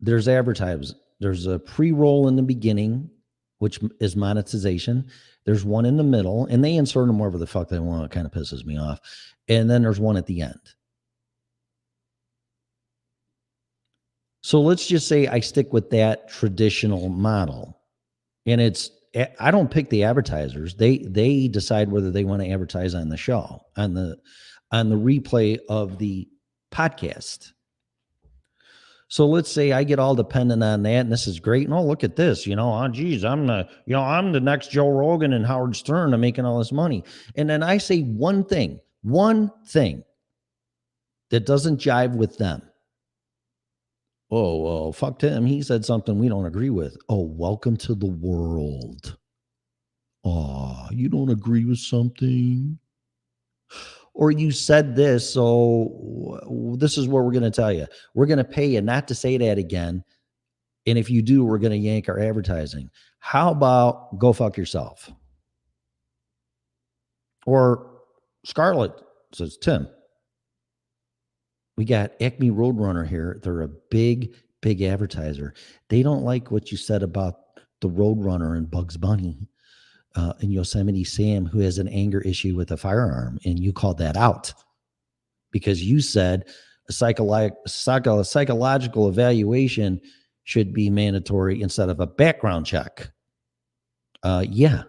there's advertise. There's a pre-roll in the beginning, which is monetization. There's one in the middle, and they insert them wherever the fuck they want. It kind of pisses me off. And then there's one at the end. So let's just say I stick with that traditional model. And I don't pick the advertisers. They decide whether they want to advertise on the show, on the replay of the podcast. So let's say I get all dependent on that, and this is great. And oh, look at this, oh, geez, I'm the next Joe Rogan and Howard Stern. I'm making all this money. And then I say one thing that doesn't jive with them. Oh, well, fuck Tim. He said something we don't agree with. Oh, welcome to the world. Oh, you don't agree with something? Or you said this, so this is what we're going to tell you. We're going to pay you not to say that again. And if you do, we're going to yank our advertising. How about go fuck yourself? Or Scarlett says, Tim, we got Acme Roadrunner here. They're a big, big advertiser. They don't like what you said about the Roadrunner and Bugs Bunny and Yosemite Sam, who has an anger issue with a firearm. And you called that out because you said a psychological evaluation should be mandatory instead of a background check. Yeah.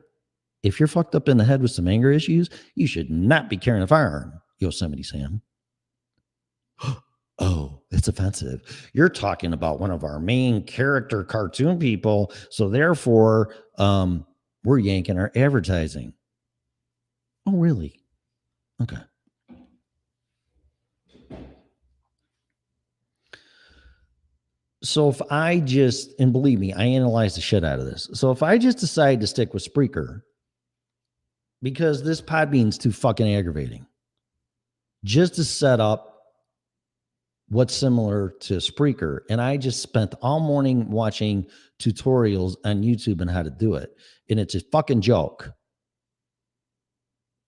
If you're fucked up in the head with some anger issues, you should not be carrying a firearm, Yosemite Sam. Oh, it's offensive. You're talking about one of our main character cartoon people. So therefore, we're yanking our advertising. Oh, really? Okay. So if I just, and believe me, I analyzed the shit out of this. So if I just decide to stick with Spreaker, because this Podbean's too fucking aggravating, just to set up what's similar to Spreaker. And I just spent all morning watching tutorials on YouTube on how to do it. And it's a fucking joke.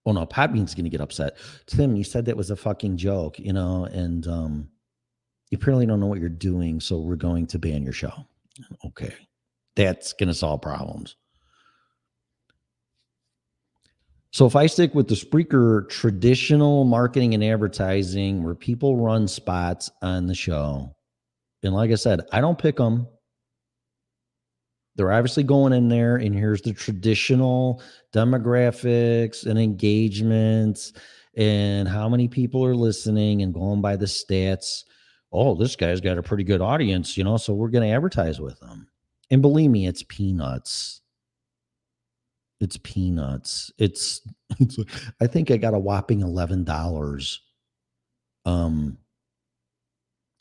Oh no, Podbean's going to get upset. Tim, you said that was a fucking joke, and you apparently don't know what you're doing. So we're going to ban your show. Okay. That's going to solve problems. So if I stick with the Spreaker traditional marketing and advertising where people run spots on the show, and like I said, I don't pick them. They're obviously going in there, and here's the traditional demographics and engagements and how many people are listening and going by the stats. Oh, this guy's got a pretty good audience, so we're going to advertise with them. And believe me, it's peanuts. It's peanuts. It's I think I got a whopping $11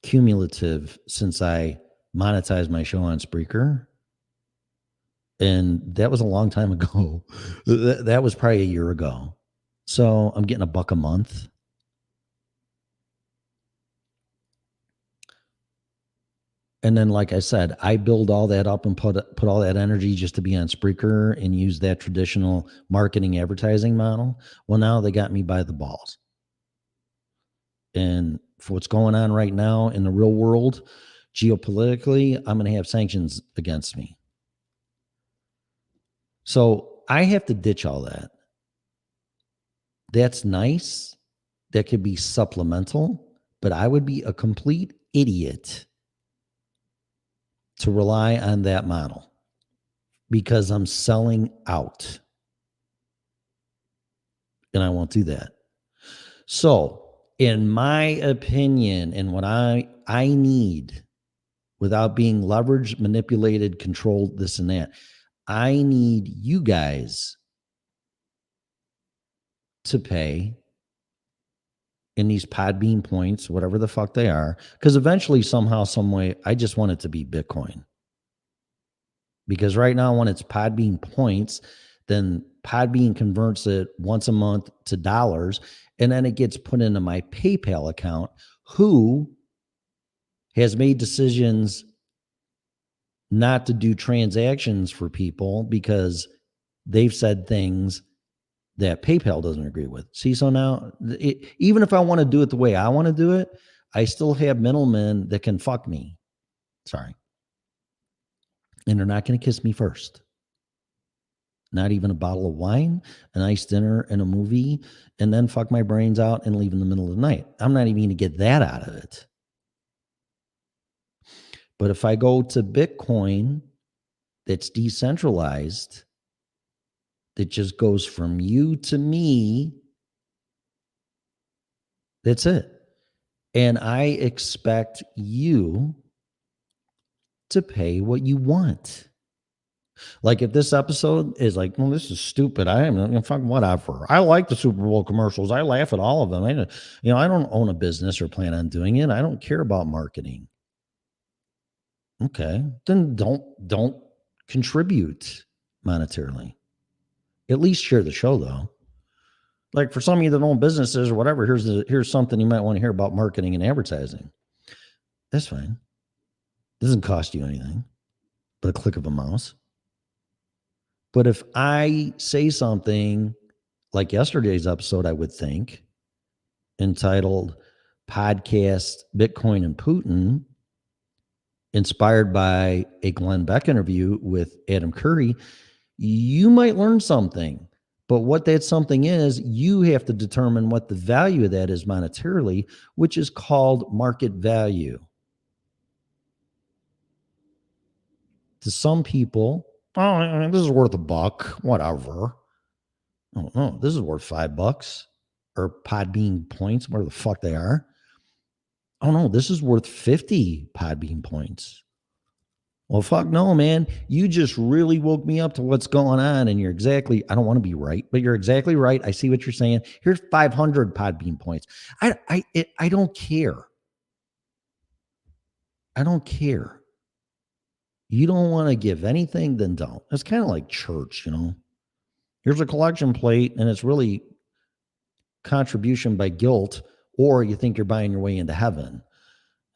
cumulative since I monetized my show on Spreaker. And that was a long time ago. That was probably a year ago. So I'm getting $1 a month. And then, like I said, I build all that up and put all that energy just to be on Spreaker and use that traditional marketing advertising model. Well, now they got me by the balls. And for what's going on right now in the real world, geopolitically, I'm going to have sanctions against me. So I have to ditch all that. That's nice. That could be supplemental, but I would be a complete idiot to rely on that model because I'm selling out. And I won't do that. So, in my opinion, and what I need, without being leveraged, manipulated, controlled, this and that, I need you guys to pay in these Podbean points, whatever the fuck they are, because eventually, somehow, some way, I just want it to be Bitcoin. Because right now, when it's Podbean points, then Podbean converts it once a month to dollars, and then it gets put into my PayPal account, who has made decisions not to do transactions for people because they've said things that PayPal doesn't agree with. See, so now, even if I want to do it the way I want to do it, I still have middlemen that can fuck me. Sorry. And they're not going to kiss me first. Not even a bottle of wine, a nice dinner, and a movie, and then fuck my brains out and leave in the middle of the night. I'm not even going to get that out of it. But if I go to Bitcoin that's decentralized, that just goes from you to me, that's it. And I expect you to pay what you want. Like if this episode is like, well, this is stupid. I am fucking whatever. I like the Super Bowl commercials. I laugh at all of them. I don't own a business or plan on doing it. I don't care about marketing. Okay, then don't contribute monetarily. At least share the show though. Like for some of you that own businesses or whatever, here's something you might want to hear about marketing and advertising. That's fine. Doesn't cost you anything but a click of a mouse. But if I say something like yesterday's episode, I would think, entitled Podcast Bitcoin and Putin, inspired by a Glenn Beck interview with Adam Curry, you might learn something. But what that something is, you have to determine what the value of that is monetarily, which is called market value. To some people, oh, this is worth $1, whatever. Oh, no, this is worth $5 or Podbean points, where the fuck they are. Oh, no, this is worth 50 Podbean points. Well, fuck no, man. You just really woke me up to what's going on. And you're exactly, I don't want to be right, but you're exactly right. I see what you're saying. Here's 500 Podbean points. I don't care. I don't care. You don't want to give anything, then don't. It's kind of like church, Here's a collection plate, and it's really contribution by guilt, or you think you're buying your way into heaven.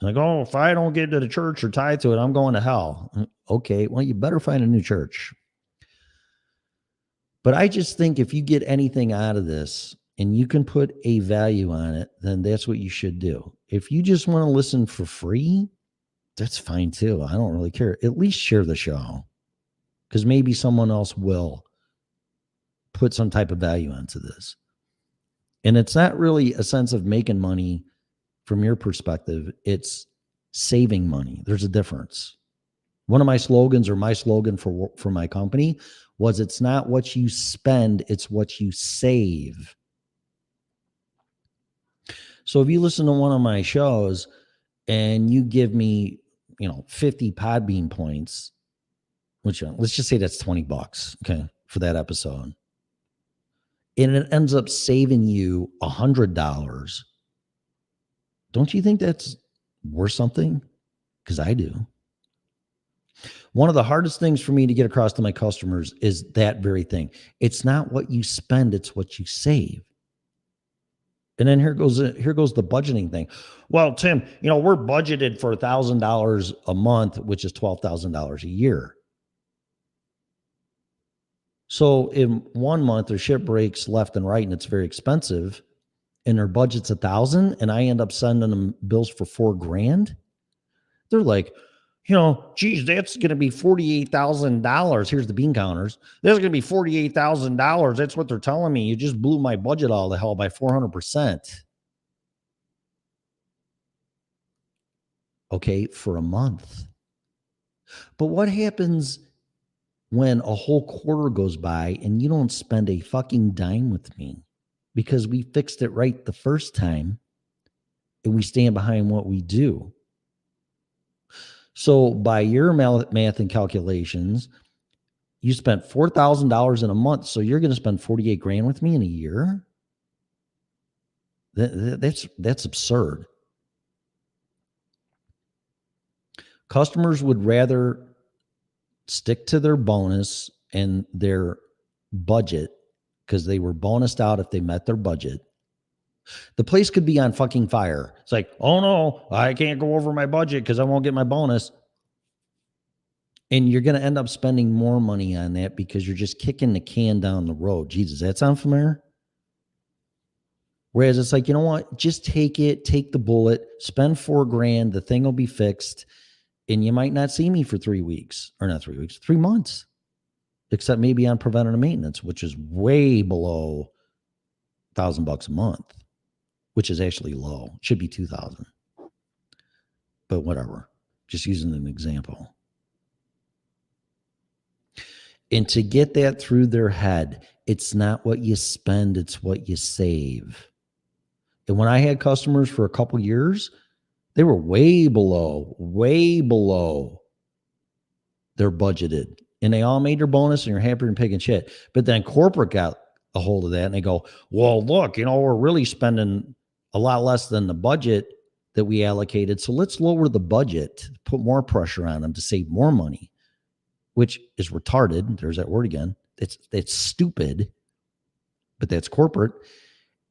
Like, oh, if I don't get to the church or tie to it, I'm going to hell. Okay, well, you better find a new church. But I just think if you get anything out of this and you can put a value on it, then that's what you should do. If you just want to listen for free, that's fine too. I don't really care. At least share the show, because maybe someone else will put some type of value into this. And it's not really a sense of making money from your perspective. It's saving money. There's a difference. One of my slogans, or my slogan for my company, was it's not what you spend, it's what you save. So if you listen to one of my shows and you give me, 50 Podbean points, which let's just say that's $20, okay, for that episode, and it ends up saving you $100, don't you think that's worth something? Because I do. One of the hardest things for me to get across to my customers is that very thing. It's not what you spend, it's what you save. And then here goes the budgeting thing. Well, Tim, we're budgeted for $1,000 a month, which is $12,000 a year. So in 1 month, their shit breaks left and right, and it's very expensive, and their budget's $1,000, and I end up sending them bills for $4,000. They're like, Geez, that's going to be $48,000. Here's the bean counters. That's going to be $48,000. That's what they're telling me. You just blew my budget all to hell by 400%. Okay, for a month. But what happens when a whole quarter goes by and you don't spend a fucking dime with me because we fixed it right the first time and we stand behind what we do? So by your math and calculations, you spent $4,000 in a month. So you're going to spend 48 grand with me in a year? That's absurd. Customers would rather stick to their bonus and their budget because they were bonused out if they met their budget. The place could be on fucking fire. It's like, oh no, I can't go over my budget because I won't get my bonus. And you're going to end up spending more money on that because you're just kicking the can down the road. Jesus, that sound familiar? Whereas it's like, you know what? Just take it, take the bullet, spend $4 grand. The thing will be fixed. And you might not see me for 3 weeks, or not 3 weeks, 3 months, except maybe on preventative maintenance, which is way below $1,000 a month, which is actually low. It should be 2,000. But whatever. Just using an example. And to get that through their head, it's not what you spend, it's what you save. And when I had customers for a couple years, they were way below their budgeted. And they all made their bonus and you're happier than pig and shit. But then corporate got a hold of that and they go, well, look, we're really spending a lot less than the budget that we allocated. So let's lower the budget, put more pressure on them to save more money, which is retarded. There's that word again. It's stupid, but that's corporate.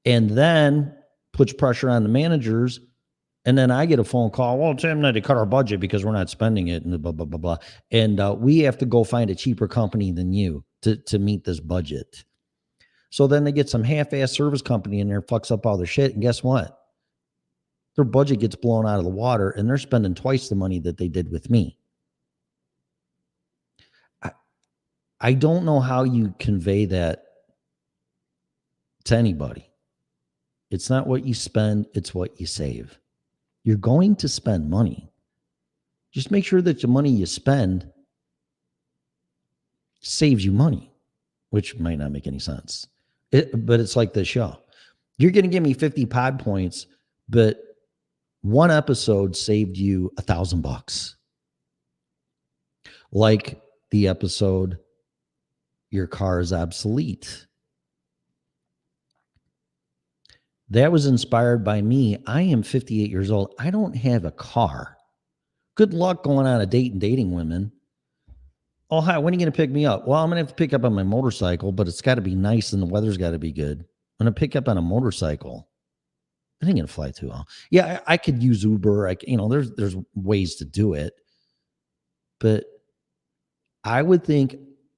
And then puts pressure on the managers. And then I get a phone call. Well, Tim, they cut our budget because we're not spending it and blah, blah, blah, blah. And we have to go find a cheaper company than you to meet this budget. So then they get some half-ass service company in there, fucks up all their shit. And guess what? Their budget gets blown out of the water and they're spending twice the money that they did with me. I don't know how you convey that to anybody. It's not what you spend, it's what you save. You're going to spend money. Just make sure that the money you spend saves you money, which might not make any sense. But it's like this show. You're going to give me 50 pod points, but one episode saved you $1,000. Like the episode, Your Car is Obsolete. That was inspired by me. I am 58 years old. I don't have a car. Good luck going on a date and dating women. Oh, hi, when are you going to pick me up? Well, I'm going to have to pick up on my motorcycle, but it's got to be nice and the weather's got to be good. I'm going to pick up on a motorcycle. I ain't going to fly too well. Yeah, I could use Uber. There's ways to do it. But I would think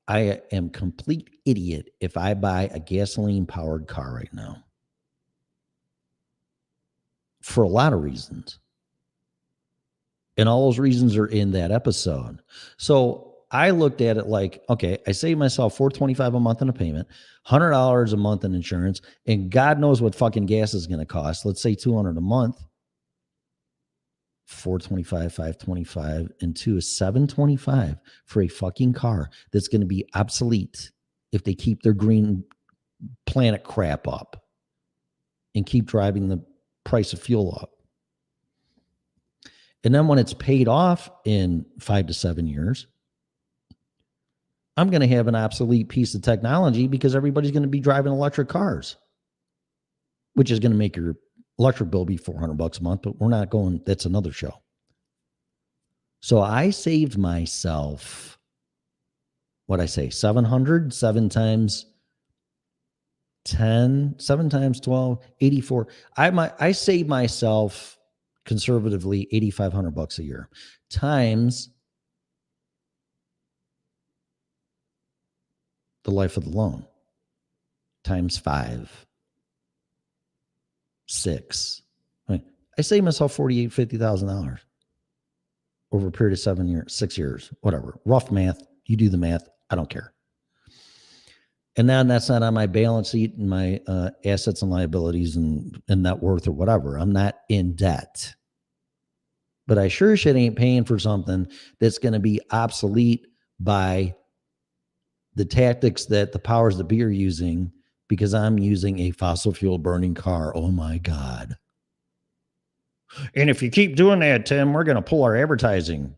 I am complete idiot if I buy a gasoline-powered car right now. For a lot of reasons. And all those reasons are in that episode. So I looked at it like, okay, I saved myself $425 a month in a payment, $100 a month in insurance, and God knows what fucking gas is going to cost. Let's say $200 a month. 425, 525, and 2 is 725 for a fucking car that's going to be obsolete if they keep their green planet crap up and keep driving the price of fuel up. And then when it's paid off in 5 to 7 years, I'm going to have an obsolete piece of technology because everybody's going to be driving electric cars, which is going to make your electric bill be $400 a month, but we're not going, that's another show. So I saved myself, what'd I say, 700, 7 times 10, 7 times 12, 84. I saved myself conservatively $8,500 a year times the life of the loan times 5, 6. I saved myself $48,000, $50,000. over a period of 7 years, 6 years, whatever. Rough math. You do the math. I don't care. And then that's not on my balance sheet and my assets and liabilities and net worth or whatever. I'm not in debt. But I sure shit ain't paying for something that's going to be obsolete by the tactics that the powers that be are using because I'm using a fossil fuel burning car. Oh my God. And if you keep doing that, Tim, we're going to pull our advertising.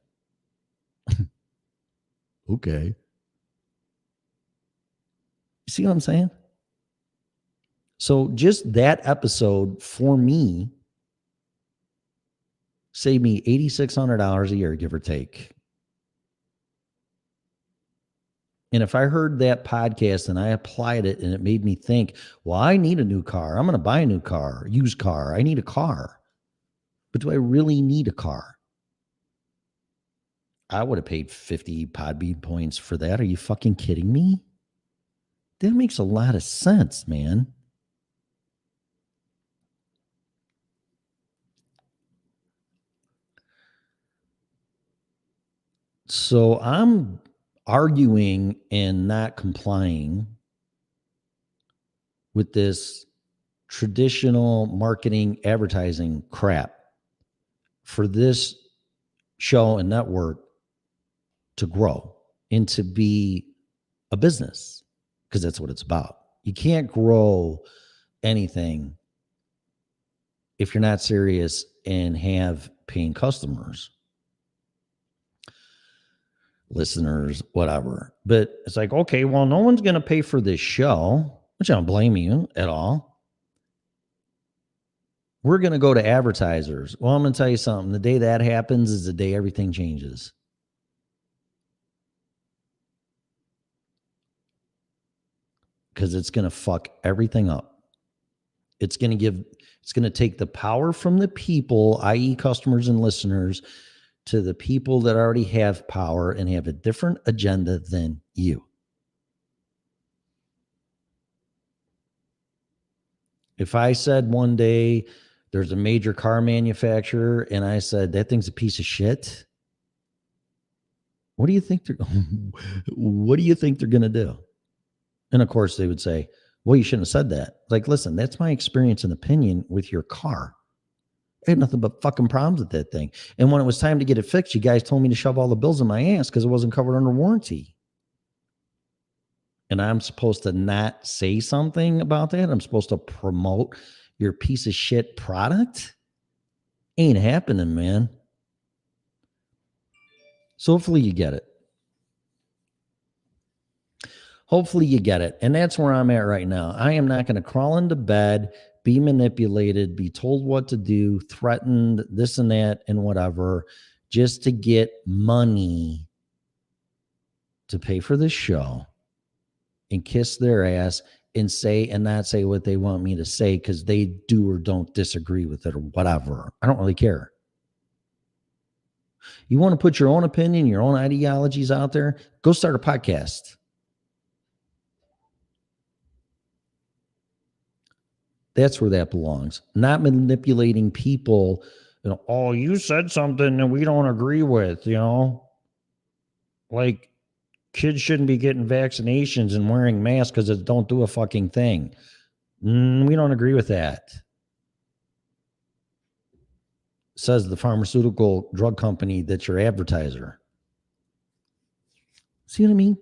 Okay. You see what I'm saying? So just that episode for me saved me $8,600 a year, give or take. And if I heard that podcast and I applied it and it made me think, well, I need a new car. I'm going to buy a new car, used car. I need a car. But do I really need a car? I would have paid 50 Podbean points for that. Are you fucking kidding me? That makes a lot of sense, man. So I'm arguing and not complying with this traditional marketing advertising crap for this show and network to grow and to be a business, because that's what it's about. You can't grow anything if you're not serious and have paying customers, listeners, whatever. But it's like, okay, well, no one's going to pay for this show, which I don't blame you at all. We're going to go to advertisers. Well, I'm going to tell you something. The day that happens is the day everything changes. Because it's going to fuck everything up. It's going to take the power from the people, i.e. customers and listeners, to the people that already have power and have a different agenda than you. If I said one day there's a major car manufacturer and I said that thing's a piece of shit, what do you think they're going to do? And of course they would say, well, you shouldn't have said that. Like, listen, that's my experience and opinion with your car. I had nothing but fucking problems with that thing. And when it was time to get it fixed, you guys told me to shove all the bills in my ass because it wasn't covered under warranty. And I'm supposed to not say something about that? I'm supposed to promote your piece of shit product? Ain't happening, man. So hopefully you get it. Hopefully you get it. And that's where I'm at right now. I am not going to crawl into bed, be manipulated, be told what to do, threatened, this and that and whatever, just to get money to pay for this show and kiss their ass and say and not say what they want me to say because they do or don't disagree with it or whatever. I don't really care. You want to put your own opinion, your own ideologies out there? Go start a podcast. That's where that belongs. Not manipulating people. Oh, you said something that we don't agree with, Like kids shouldn't be getting vaccinations and wearing masks because it don't do a fucking thing. We don't agree with that. Says the pharmaceutical drug company that's your advertiser. See what I mean?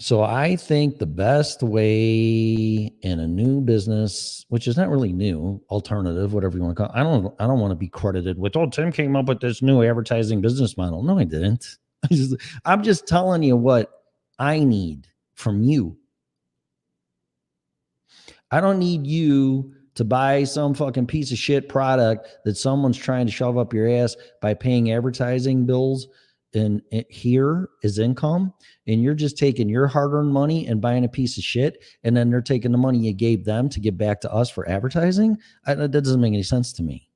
So I think the best way in a new business, which is not really new, alternative, whatever you want to call it. I don't want to be credited with, Tim came up with this new advertising business model. No, I didn't. I'm just telling you what I need from you. I don't need you to buy some fucking piece of shit product that someone's trying to shove up your ass by paying advertising bills and here is income, and you're just taking your hard-earned money and buying a piece of shit, and then they're taking the money you gave them to give back to us for advertising. That doesn't make any sense to me.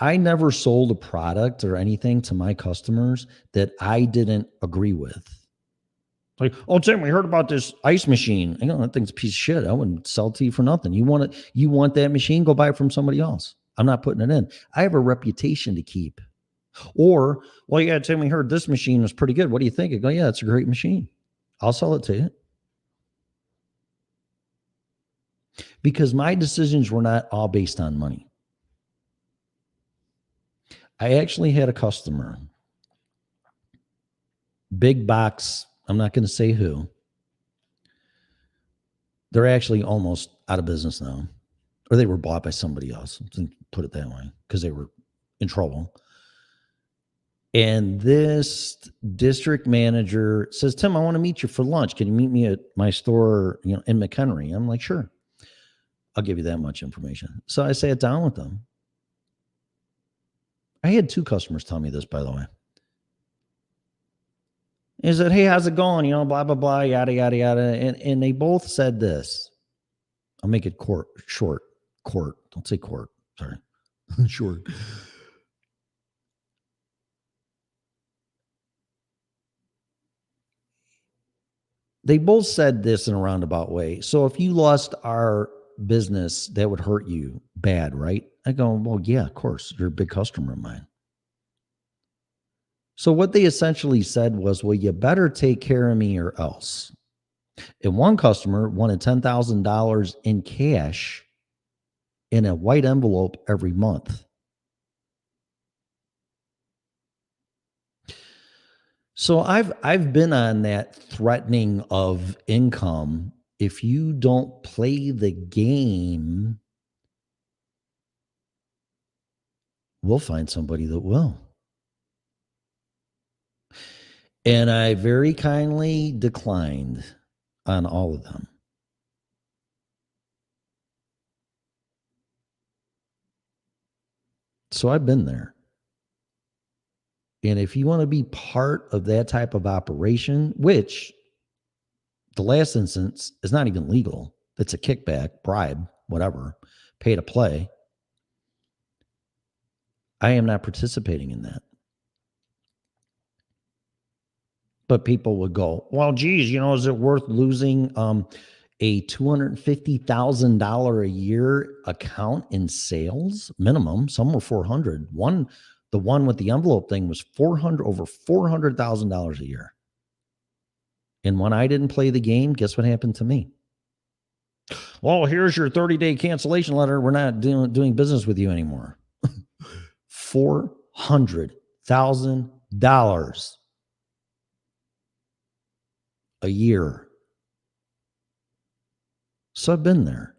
I never sold a product or anything to my customers that I didn't agree with. Like, oh, Tim, we heard about this ice machine. I know that thing's a piece of shit. I wouldn't sell it to you for nothing. You want it? You want that machine? Go buy it from somebody else. I'm not putting it in. I have a reputation to keep. Or, well, yeah, Tim, we heard this machine was pretty good. What do you think? I go, yeah, it's a great machine. I'll sell it to you. Because my decisions were not all based on money. I actually had a customer, big box. I'm not going to say who. They're actually almost out of business now, or they were bought by somebody else. Put it that way, because they were in trouble. And this district manager says, Tim, I want to meet you for lunch. Can you meet me at my store, in McHenry? I'm like, sure. I'll give you that much information. So I sat down with them. I had 2 customers tell me this, by the way. He said, hey, how's it going? Blah, blah, blah, yada, yada, yada. And they both said this. I'll make it short. Court. Don't say court. Sorry. Short. They both said this in a roundabout way. So if you lost our business, that would hurt you bad, right? I go, well, yeah, of course. You're a big customer of mine. So what they essentially said was, well, you better take care of me or else. And one customer wanted $10,000 in cash in a white envelope every month. So I've been on that threatening of income. If you don't play the game, we'll find somebody that will. And I very kindly declined on all of them. So I've been there. And if you want to be part of that type of operation, which the last instance is not even legal, it's a kickback, bribe, whatever, pay to play, I am not participating in that. But people would go, well, geez, is it worth losing a $250,000 a year account in sales minimum? Some were 400. The one with the envelope thing was over $400,000 a year. And when I didn't play the game, guess what happened to me? Well, here's your 30-day cancellation letter. We're not doing business with you anymore. $400,000 a year. So I've been there.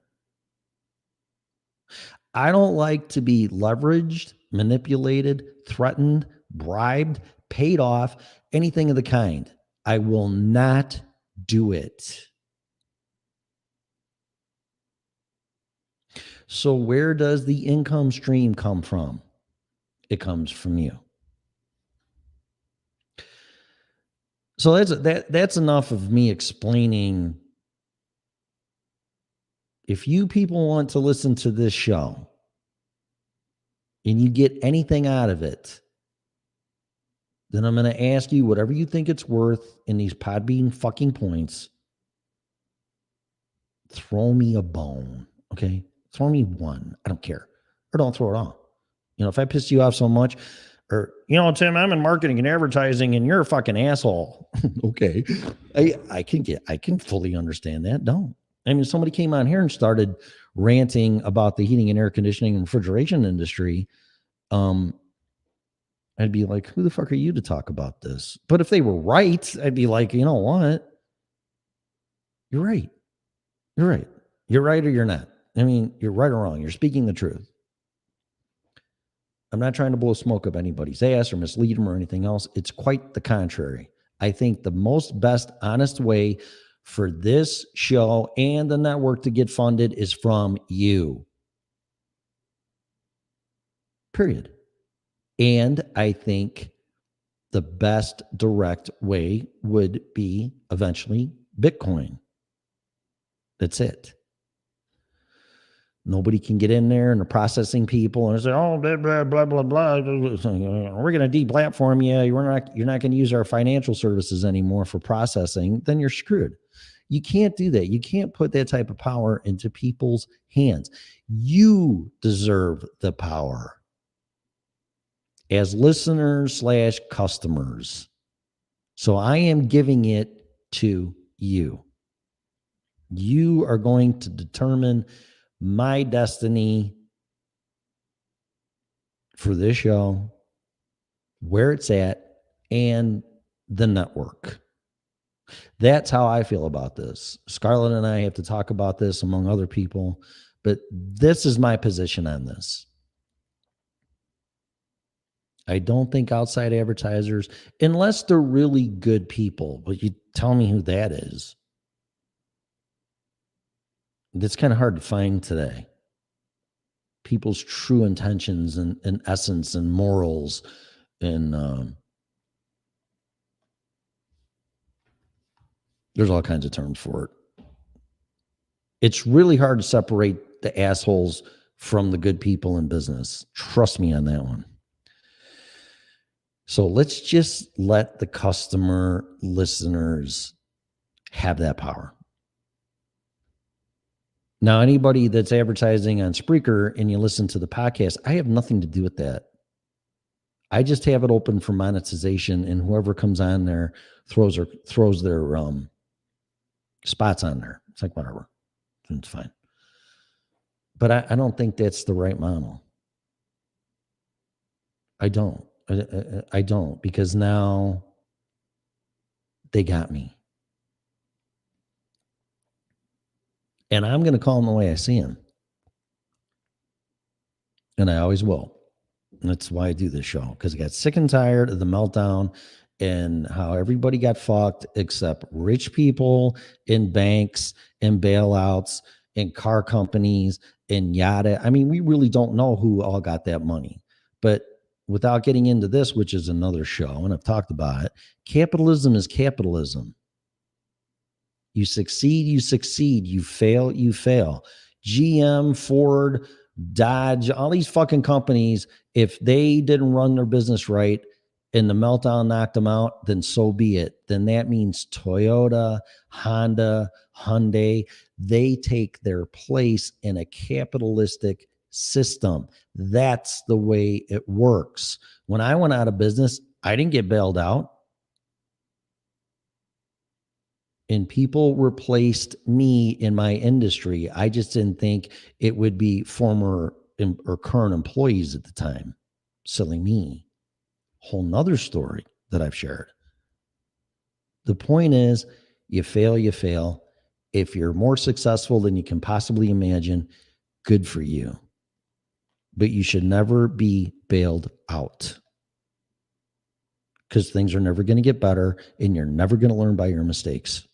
I don't like to be leveraged, manipulated, threatened, bribed, paid off, anything of the kind. I will not do it. So where does the income stream come from? It comes from you. So that's enough of me explaining. If you people want to listen to this show and you get anything out of it, then I'm going to ask you whatever you think it's worth in these Podbean fucking points. Throw me a bone, okay? Throw me one. I don't care. Or don't throw it all. If I pissed you off so much, or, Tim, I'm in marketing and advertising and you're a fucking asshole. Okay. I can fully understand that. Don't. I mean, somebody came on here and started ranting about the heating and air conditioning and refrigeration industry. I'd be like, who the fuck are you to talk about this? But if they were right, I'd be like, you know what? You're right. You're right. You're right or you're not. I mean, you're right or wrong. You're speaking the truth. I'm not trying to blow smoke up anybody's ass or mislead them or anything else. It's quite the contrary. I think the most best, honest way for this show and the network to get funded is from you. Period. And I think the best direct way would be eventually Bitcoin. That's it. Nobody can get in there, and the processing people and say, "Oh, blah blah blah blah blah. We're going to deplatform you. You're not going to use our financial services anymore for processing." Then you're screwed. You can't do that. You can't put that type of power into people's hands. You deserve the power as listeners / customers. So I am giving it to you. You are going to determine my destiny for this show, where it's at, and the network. That's how I feel about this. Scarlett and I have to talk about this among other people, but this is my position on this. I don't think outside advertisers, unless they're really good people, but you tell me who that is. It's kind of hard to find today. People's true intentions and essence and morals and there's all kinds of terms for it. It's really hard to separate the assholes from the good people in business. Trust me on that one. So let's just let the customer listeners have that power. Now, anybody that's advertising on Spreaker and you listen to the podcast, I have nothing to do with that. I just have it open for monetization, and whoever comes on there throws their spots on there. It's like, whatever. It's fine. But I don't think that's the right model. I don't. I don't, because now they got me. And I'm going to call them the way I see them. And I always will. And that's why I do this show, because I got sick and tired of the meltdown and how everybody got fucked except rich people in banks and bailouts and car companies and yada. I mean, we really don't know who all got that money. But without getting into this, which is another show, and I've talked about it, capitalism is capitalism. You succeed, you succeed. You fail, you fail. GM, Ford, Dodge, all these fucking companies, if they didn't run their business right and the meltdown knocked them out, then so be it. Then that means Toyota, Honda, Hyundai, they take their place in a capitalistic system. That's the way it works. When I went out of business, I didn't get bailed out. And people replaced me in my industry. I just didn't think it would be former or current employees at the time. Silly me. Whole nother story that I've shared. The point is, you fail, you fail. If you're more successful than you can possibly imagine, good for you. But you should never be bailed out, because things are never going to get better and you're never going to learn by your mistakes.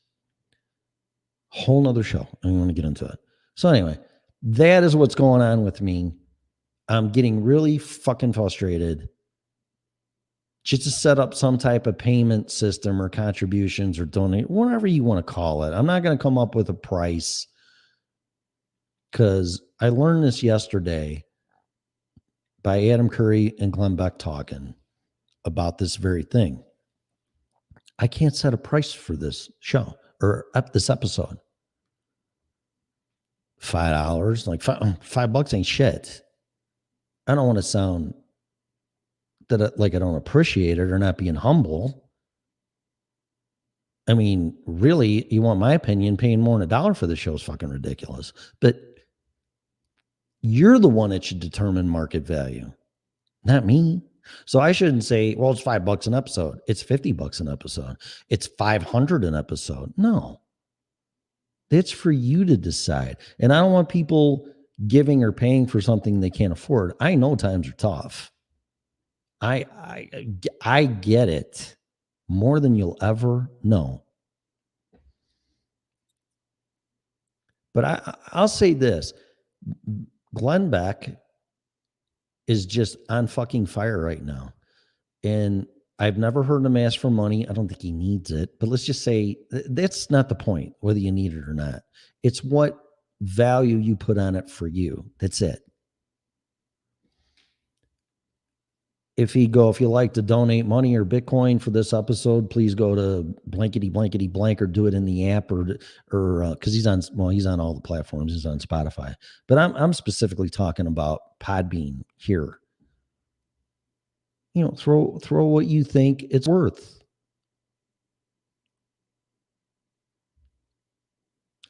Whole nother show. I don't want to get into it. So anyway, that is what's going on with me. I'm getting really fucking frustrated. Just to set up some type of payment system or contributions or donate, whatever you want to call it. I'm not going to come up with a price, because I learned this yesterday by Adam Curry and Glenn Beck talking about this very thing. I can't set a price for this show or this episode. $5, like $5 ain't shit. I don't want to sound that like I don't appreciate it or not being humble. I mean, really, you want my opinion, paying more than $1 for the show is fucking ridiculous. But you're the one that should determine market value, not me. So I shouldn't say, well, it's $5 an episode. It's $50 an episode. It's $500 an episode. No. That's for you to decide. And I don't want people giving or paying for something they can't afford. I know times are tough. I get it more than you'll ever know. But I'll say this. Glenn Beck is just on fucking fire right now. And I've never heard him ask for money. I don't think he needs it. But let's just say that's not the point, whether you need it or not. It's what value you put on it for you. That's it. If you like to donate money or Bitcoin for this episode, please go to blankety blank or do it in the app or because he's on all the platforms. He's on Spotify, but I'm specifically talking about Podbean here. Throw what you think it's worth.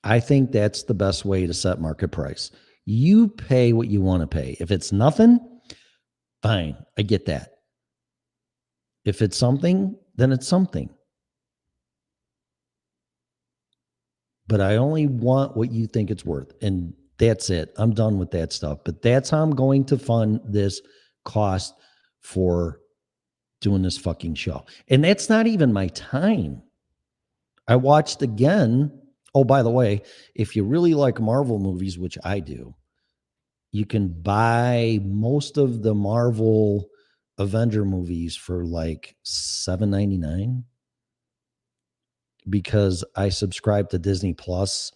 I think that's the best way to set market price. You pay what you want to pay. If it's nothing, fine. I get that. If it's something, then it's something. But I only want what you think it's worth. And that's it. I'm done with that stuff. But that's how I'm going to fund this cost for doing this fucking show. And that's not even my time. I watched again. Oh, by the way, if you really like Marvel movies, which I do, you can buy most of the Marvel Avenger movies for like $7.99 because I subscribe to Disney Plus,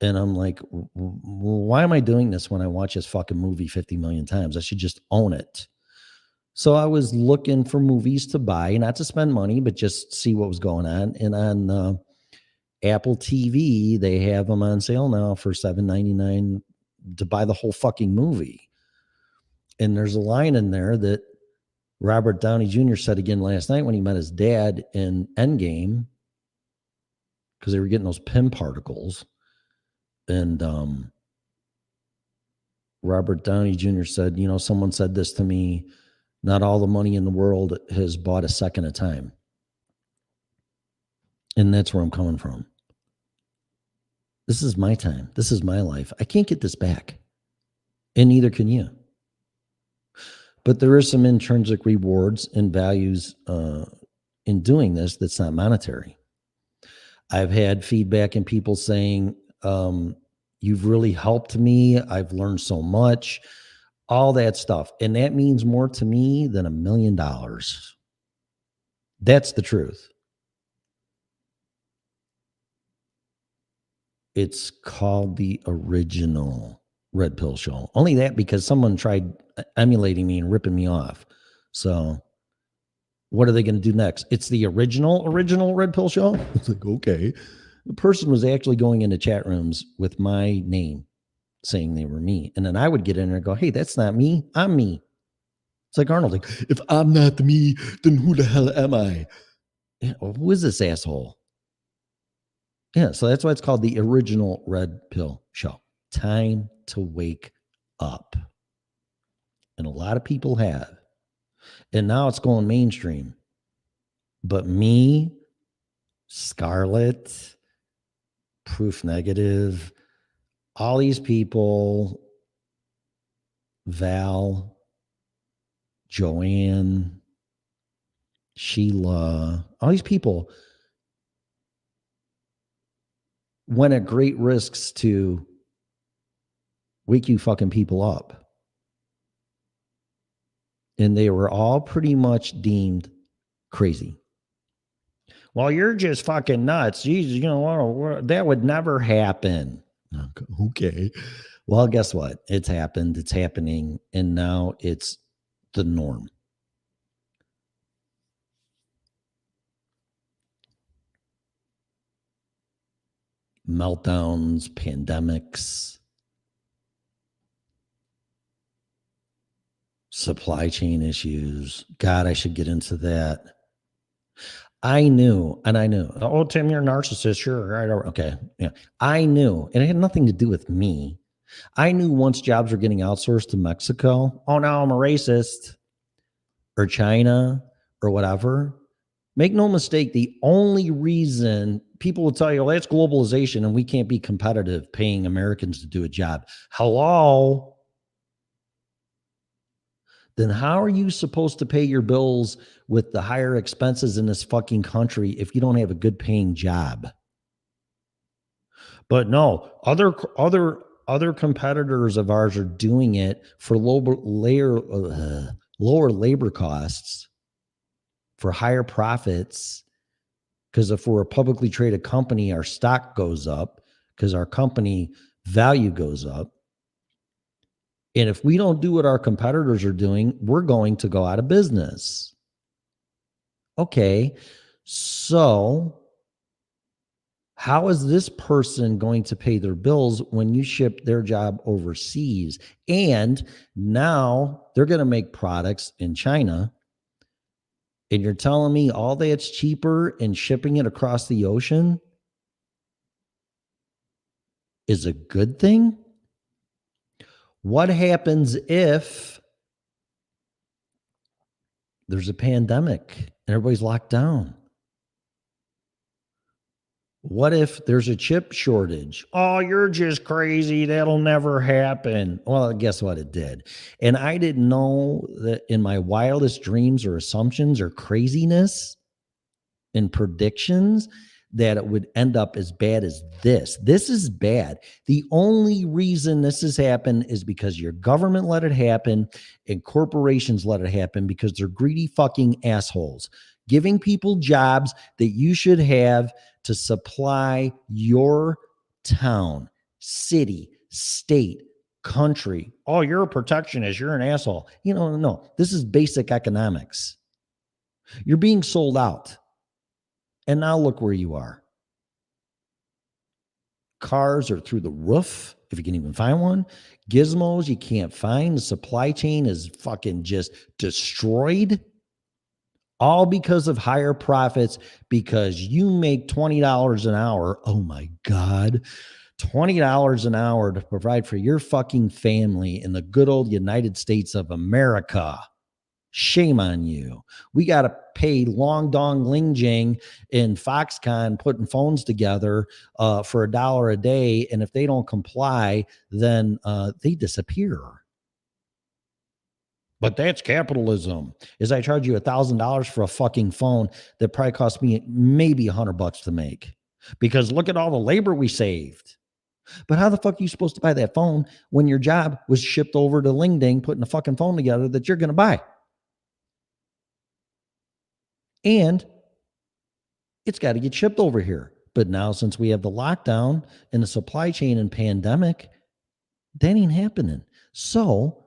and I'm like, why am I doing this when I watch this fucking movie 50 million times? I should just own it. So I was looking for movies to buy, not to spend money, but just see what was going on. And on Apple TV, they have them on sale now for $7.99 to buy the whole fucking movie. And there's a line in there that Robert Downey Jr. said again last night when he met his dad in Endgame, because they were getting those PIM particles. And Robert Downey Jr. said, someone said this to me, not all the money in the world has bought a second of time. And that's where I'm coming from. This is my time. This is my life. I can't get this back. And neither can you. But there is some intrinsic rewards and values in doing this that's not monetary. I've had feedback and people saying, you've really helped me. I've learned so much, all that stuff. And that means more to me than $1 million. That's the truth. It's called the original Red Pill Show. Only that because someone tried emulating me and ripping me off. So what are they going to do next? It's the original Red Pill Show? It's like, okay. The person was actually going into chat rooms with my name saying they were me. And then I would get in there and go, hey, that's not me. I'm me. It's like Arnold. Like, if I'm not me, then who the hell am I? Yeah, well, who is this asshole? Yeah, so that's why it's called the original Red Pill Show. Time to wake up. And a lot of people have. And now it's going mainstream. But me, Scarlett, Proof Negative, all these people, Val, Joanne, Sheila, all these people went at great risks to wake you fucking people up. And they were all pretty much deemed crazy. Well, you're just fucking nuts. Jesus, that would never happen. Okay. Well, guess what? It's happened. It's happening. And now it's the norm. Meltdowns, pandemics, supply chain issues. God, I should get into that. I knew. Oh, Tim, you're a narcissist. Sure. Right. Okay. Yeah. I knew. And it had nothing to do with me. I knew once jobs were getting outsourced to Mexico, oh, now I'm a racist, or China or whatever. Make no mistake, the only reason people will tell you, well, that's globalization and we can't be competitive paying Americans to do a job. Hello? Then how are you supposed to pay your bills with the higher expenses in this fucking country if you don't have a good paying job? But no, other competitors of ours are doing it for lower labor costs, for higher profits. Because if we're a publicly traded company, our stock goes up because our company value goes up. And if we don't do what our competitors are doing, we're going to go out of business. Okay, so how is this person going to pay their bills when you ship their job overseas? And now they're going to make products in China. And you're telling me all that's cheaper and shipping it across the ocean is a good thing? What happens if there's a pandemic and everybody's locked down? What if there's a chip shortage? Oh, you're just crazy. That'll never happen. Well, guess what? It did. And I didn't know that in my wildest dreams or assumptions or craziness and predictions that it would end up as bad as this. This is bad. The only reason this has happened is because your government let it happen and corporations let it happen because they're greedy fucking assholes, giving people jobs that you should have to supply your town, city, state, country. Oh, you're a protectionist. You're an asshole. No, this is basic economics. You're being sold out. And now look where you are. Cars are through the roof, if you can even find one. Gizmos you can't find. The supply chain is fucking just destroyed. All because of higher profits, because you make $20 an hour. Oh my God. $20 an hour to provide for your fucking family in the good old United States of America. Shame on you. We got to pay Long Dong Lingjing in Foxconn putting phones together for $1 a day. And if they don't comply, then they disappear. But that's capitalism. Is I charge you $1,000 for a fucking phone that probably cost me maybe $100 to make. Because look at all the labor we saved. But how the fuck are you supposed to buy that phone when your job was shipped over to Lingding putting a fucking phone together that you're going to buy? And it's got to get shipped over here. But now, since we have the lockdown and the supply chain and pandemic, that ain't happening. So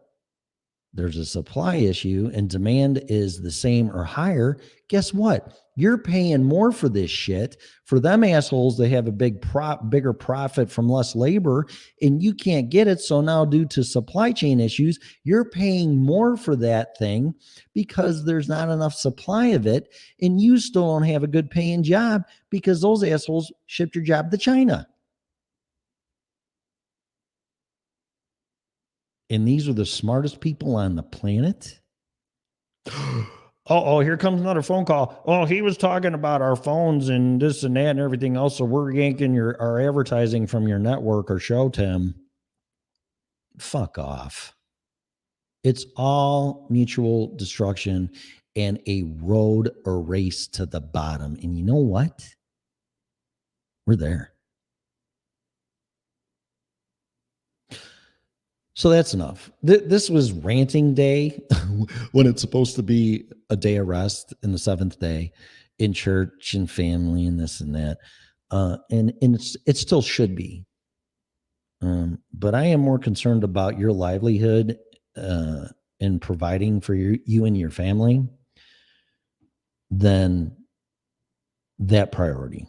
there's a supply issue and demand is the same or higher. Guess what? You're paying more for this shit. For them assholes, they have a bigger profit from less labor, and you can't get it. So now, due to supply chain issues, you're paying more for that thing because there's not enough supply of it, and you still don't have a good paying job because those assholes shipped your job to China. And these are the smartest people on the planet. Oh, here comes another phone call. Oh, he was talking about our phones and this and that and everything else. So we're yanking our advertising from your network or show, Tim. Fuck off. It's all mutual destruction and a road or race to the bottom. And you know what? We're there. So that's enough. This was ranting day when it's supposed to be a day of rest in the seventh day in church and family and this and that. And it still should be. But I am more concerned about your livelihood and providing for you and your family than that priority.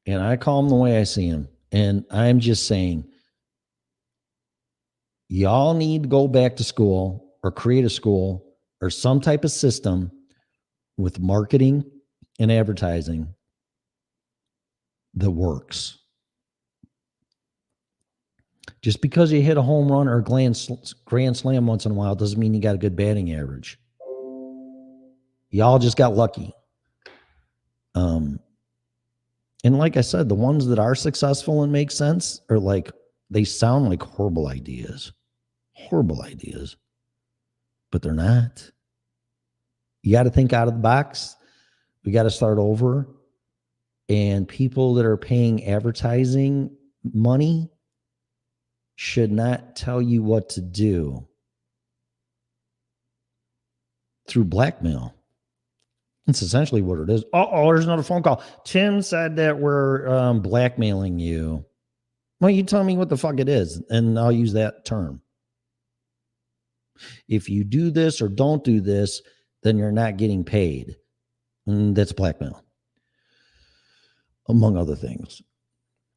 And I call them the way I see them. And I'm just saying, y'all need to go back to school or create a school or some type of system with marketing and advertising that works. Just because you hit a home run or a grand slam once in a while doesn't mean you got a good batting average. Y'all just got lucky. And like I said, the ones that are successful and make sense are like, they sound like horrible ideas, but they're not. You got to think out of the box. We got to start over. And people that are paying advertising money should not tell you what to do through blackmail. It's essentially what it is. Oh, there's another phone call. Tim said that we're blackmailing you. Well, you tell me what the fuck it is, and I'll use that term. If you do this or don't do this, then you're not getting paid. And that's blackmail, among other things.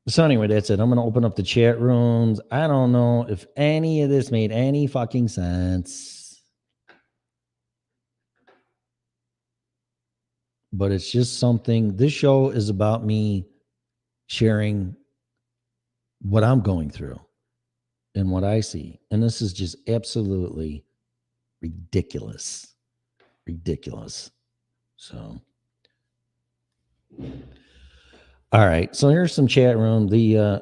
So anyway, that's it. I'm going to open up the chat rooms. I don't know if any of this made any fucking sense. But it's just something. This show is about me sharing what I'm going through and what I see. And this is just absolutely ridiculous. Ridiculous. So, all right. So here's some chat room.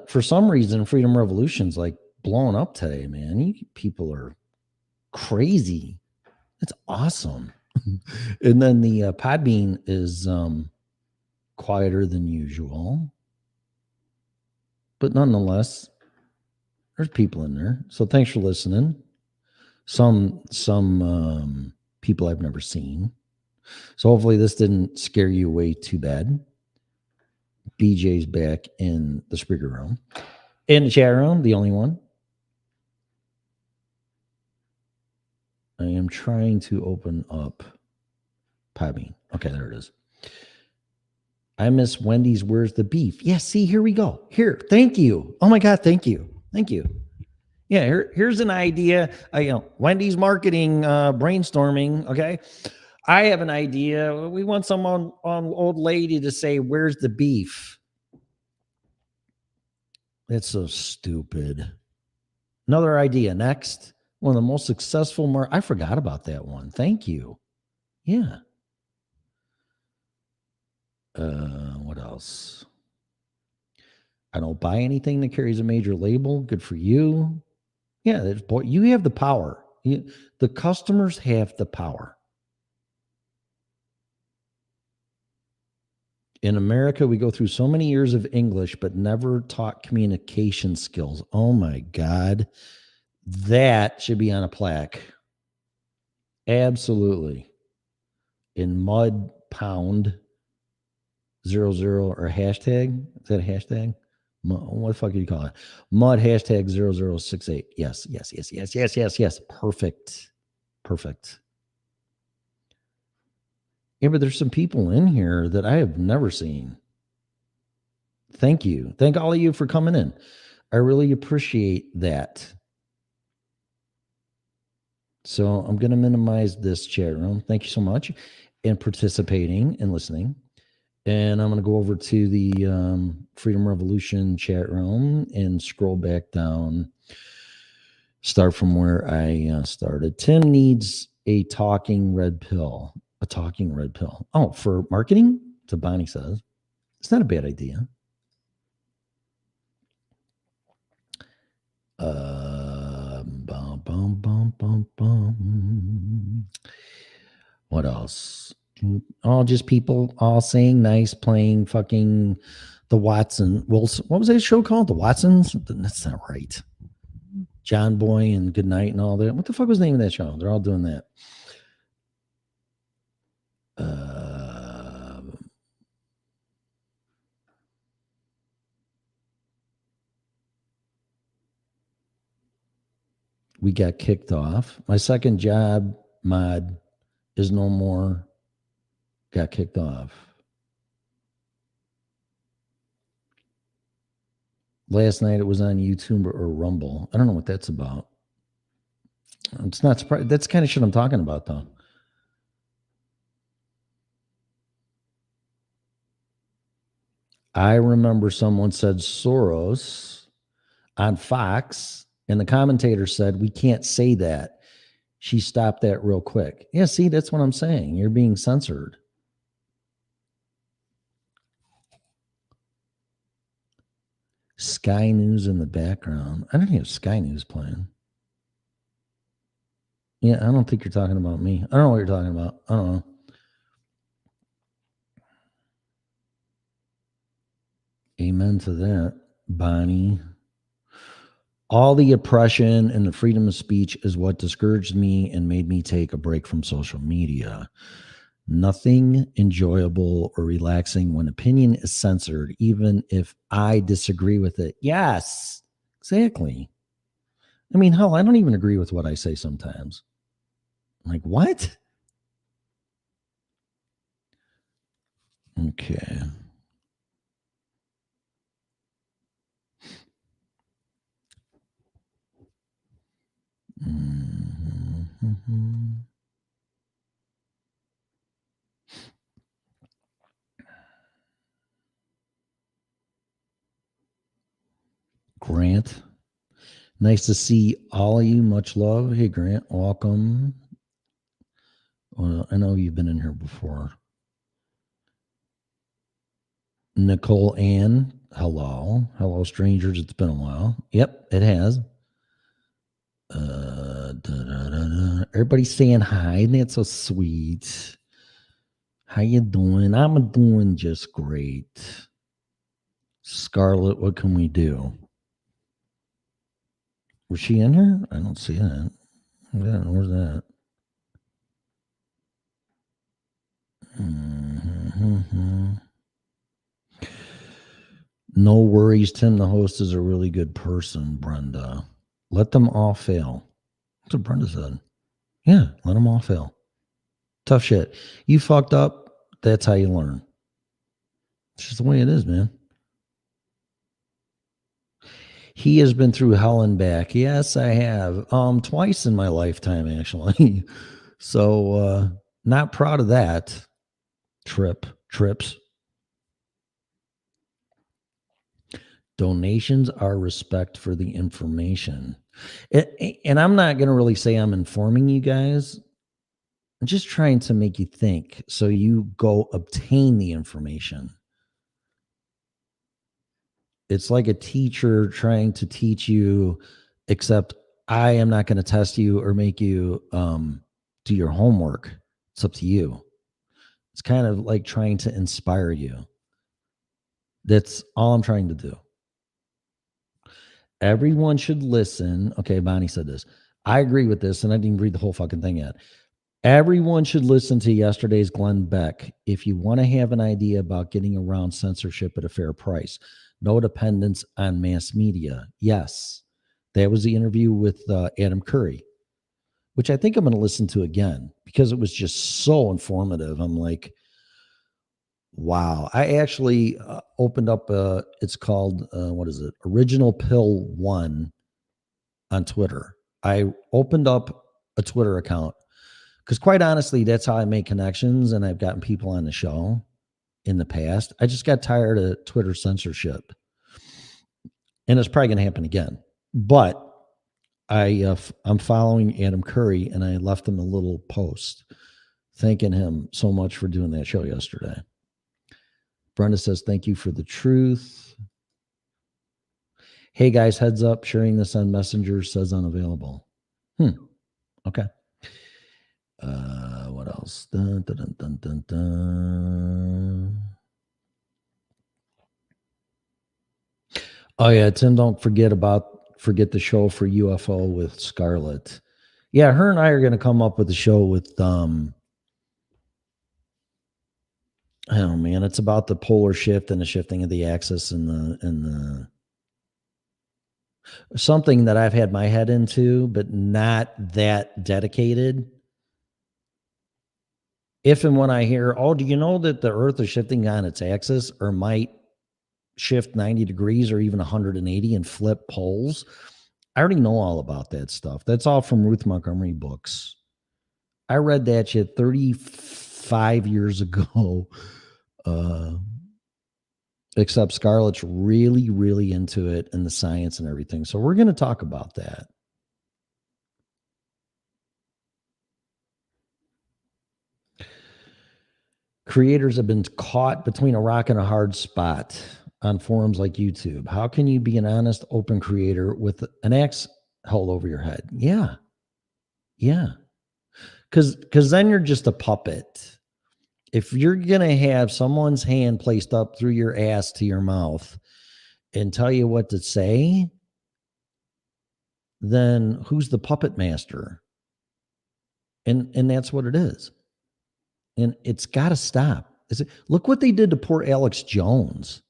For some reason, Freedom Revolution's like blowing up today, man. You people are crazy. It's awesome. And then the Podbean is quieter than usual. But nonetheless, there's people in there. So thanks for listening. Some people I've never seen. So hopefully this didn't scare you away too bad. BJ's back in the speaker room. In the chat room, the only one. I am trying to open up Podbean. Okay, there it is. I miss Wendy's. Where's the beef? Yeah, see, here we go. Here, thank you. Oh my God, thank you. Thank you. Yeah, here's an idea. Wendy's marketing brainstorming. Okay, I have an idea. We want someone on old lady to say, "Where's the beef?" That's so stupid. Another idea. Next, one of the most successful. I forgot about that one. Thank you. Yeah. What else? I don't buy anything that carries a major label. Good for you. Yeah, you have the power. The customers have the power. In America, we go through so many years of English, but never taught communication skills. Oh my God. That should be on a plaque. Absolutely. In mud pound 00 or hashtag. Is that a hashtag? What the fuck do you call it? Mud hashtag 0068. Yes. Perfect. Yeah, but there's some people in here that I have never seen. Thank you. Thank all of you for coming in. I really appreciate that. So I'm going to minimize this chat room. Thank you so much and participating and listening. And I'm going to go over to the Freedom Revolution chat room and scroll back down. Start from where I started. Tim needs a talking red pill. A talking red pill. Oh, for marketing? So Bonnie says. It's not a bad idea. What else? All just people all saying nice, playing fucking the Watson. Well, what was that show called? The Watsons? That's not right. John Boy and Goodnight and all that. What the fuck was the name of that show? They're all doing that. We got kicked off. My second job mod is no more. Got kicked off. Last night it was on YouTube or Rumble. I don't know what that's about. It's not surprising. That's the kind of shit I'm talking about, though. I remember someone said Soros on Fox, and the commentator said, we can't say that. She stopped that real quick. Yeah, see, that's what I'm saying. You're being censored. Sky News in the background. I don't have Sky News playing. Yeah, I don't think you're talking about me. I don't know what you're talking about. I don't know. Amen to that, Bonnie. All the oppression and the freedom of speech is what discouraged me and made me take a break from social media. Nothing enjoyable or relaxing when opinion is censored, even if I disagree with it. Yes, exactly. I mean, hell, I don't even agree with what I say sometimes. I'm like, what? Okay. Mhm. Grant, nice to see all of you. Much love. Hey, Grant, welcome. Well, I know you've been in here before. Nicole Ann, hello. Hello, strangers. It's been a while. Yep, it has. Everybody's saying hi, and that's so sweet. How you doing? I'm doing just great. Scarlett, what can we do? Was she in here? I don't see that. Yeah, where's that? Mm-hmm. No worries. Tim, the host, is a really good person, Brenda. Let them all fail. That's what Brenda said. Yeah, let them all fail. Tough shit. You fucked up. That's how you learn. It's just the way it is, man. He has been through hell and back. Yes, I have. Twice in my lifetime, actually. So not proud of that. Trips. Donations are respect for the information. And I'm not going to really say I'm informing you guys. I'm just trying to make you think so you go obtain the information. It's like a teacher trying to teach you, except I am not going to test you or make you do your homework. It's up to you. It's kind of like trying to inspire you. That's all I'm trying to do. Everyone should listen. Okay, Bonnie said this. I agree with this, and I didn't read the whole fucking thing yet. Everyone should listen to yesterday's Glenn Beck if you want to have an idea about getting around censorship at a fair price. No dependence on mass media. Yes, that was the interview with Adam Curry, which I think I'm going to listen to again because it was just so informative. I'm like, wow. I actually opened up, it's called, what is it? Original Pill One on Twitter. I opened up a Twitter account because, quite honestly, that's how I make connections, and I've gotten people on the show in the past. I just got tired of Twitter censorship, and it's probably going to happen again. But I'm following Adam Curry, and I left him a little post thanking him so much for doing that show yesterday. Brenda says, "Thank you for the truth." Hey guys, heads up, sharing this on Messenger says unavailable. Okay. What else? Dun, dun, dun, dun, dun. Oh yeah, Tim, don't forget the show for UFO with Scarlett. Yeah, her and I are gonna come up with a show with oh man, it's about the polar shift and the shifting of the axis and the something that I've had my head into, but not that dedicated. If and when I hear, oh, do you know that the earth is shifting on its axis or might shift 90 degrees or even 180 and flip poles? I already know all about that stuff. That's all from Ruth Montgomery books. I read that shit 35 years ago. Except Scarlett's really, really into it and the science and everything. So we're going to talk about that. Creators have been caught between a rock and a hard spot on forums like YouTube. How can you be an honest, open creator with an axe held over your head? Yeah. Yeah. Because then you're just a puppet. If you're going to have someone's hand placed up through your ass to your mouth and tell you what to say, then who's the puppet master? And that's what it is. And it's got to stop. Look what they did to poor Alex Jones.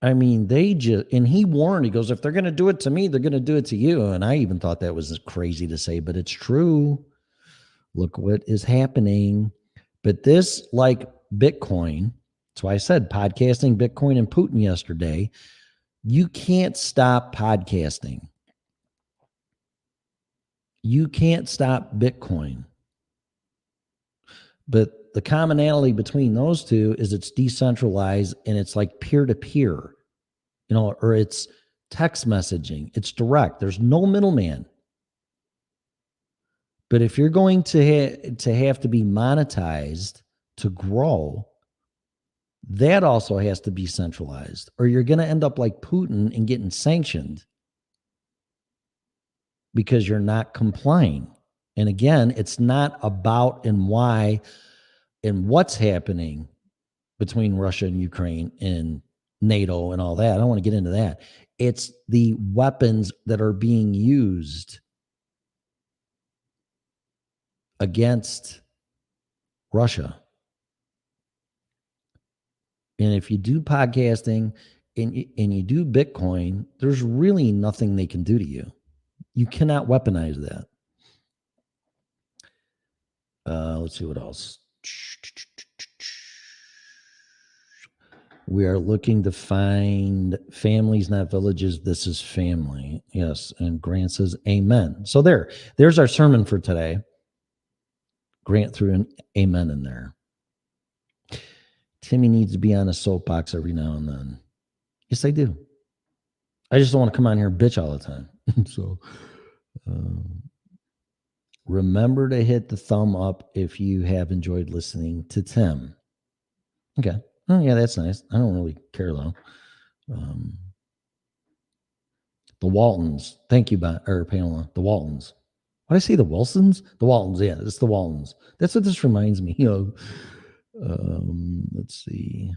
I mean, and he warned, he goes, if they're going to do it to me, they're going to do it to you. And I even thought that was crazy to say, but it's true. Look what is happening. But this, like Bitcoin, that's why I said podcasting, Bitcoin, and Putin yesterday, you can't stop podcasting. You can't stop Bitcoin. But the commonality between those two is it's decentralized and it's like peer-to-peer, or it's text messaging. It's direct. There's no middleman. But if you're going to have to be monetized to grow, that also has to be centralized, or you're going to end up like Putin and getting sanctioned because you're not complying. And again, it's not about and why and what's happening between Russia and Ukraine and NATO and all that. I don't want to get into that. It's the weapons that are being used against Russia. And if you do podcasting and you do Bitcoin, there's really nothing they can do to you. You cannot weaponize that. Let's see what else. We are looking to find families, not villages. This is family. Yes. And Grant says, amen. So there's our sermon for today. Grant threw an amen in there. Timmy needs to be on a soapbox every now and then. Yes, I do. I just don't want to come on here and bitch all the time. So remember to hit the thumb up if you have enjoyed listening to Tim. Okay. Oh, yeah, that's nice. I don't really care, though. The Waltons. Thank you, Pamela. The Waltons. What did I say? The Wilsons? The Waltons. Yeah, it's the Waltons. That's what this reminds me of. Let's see.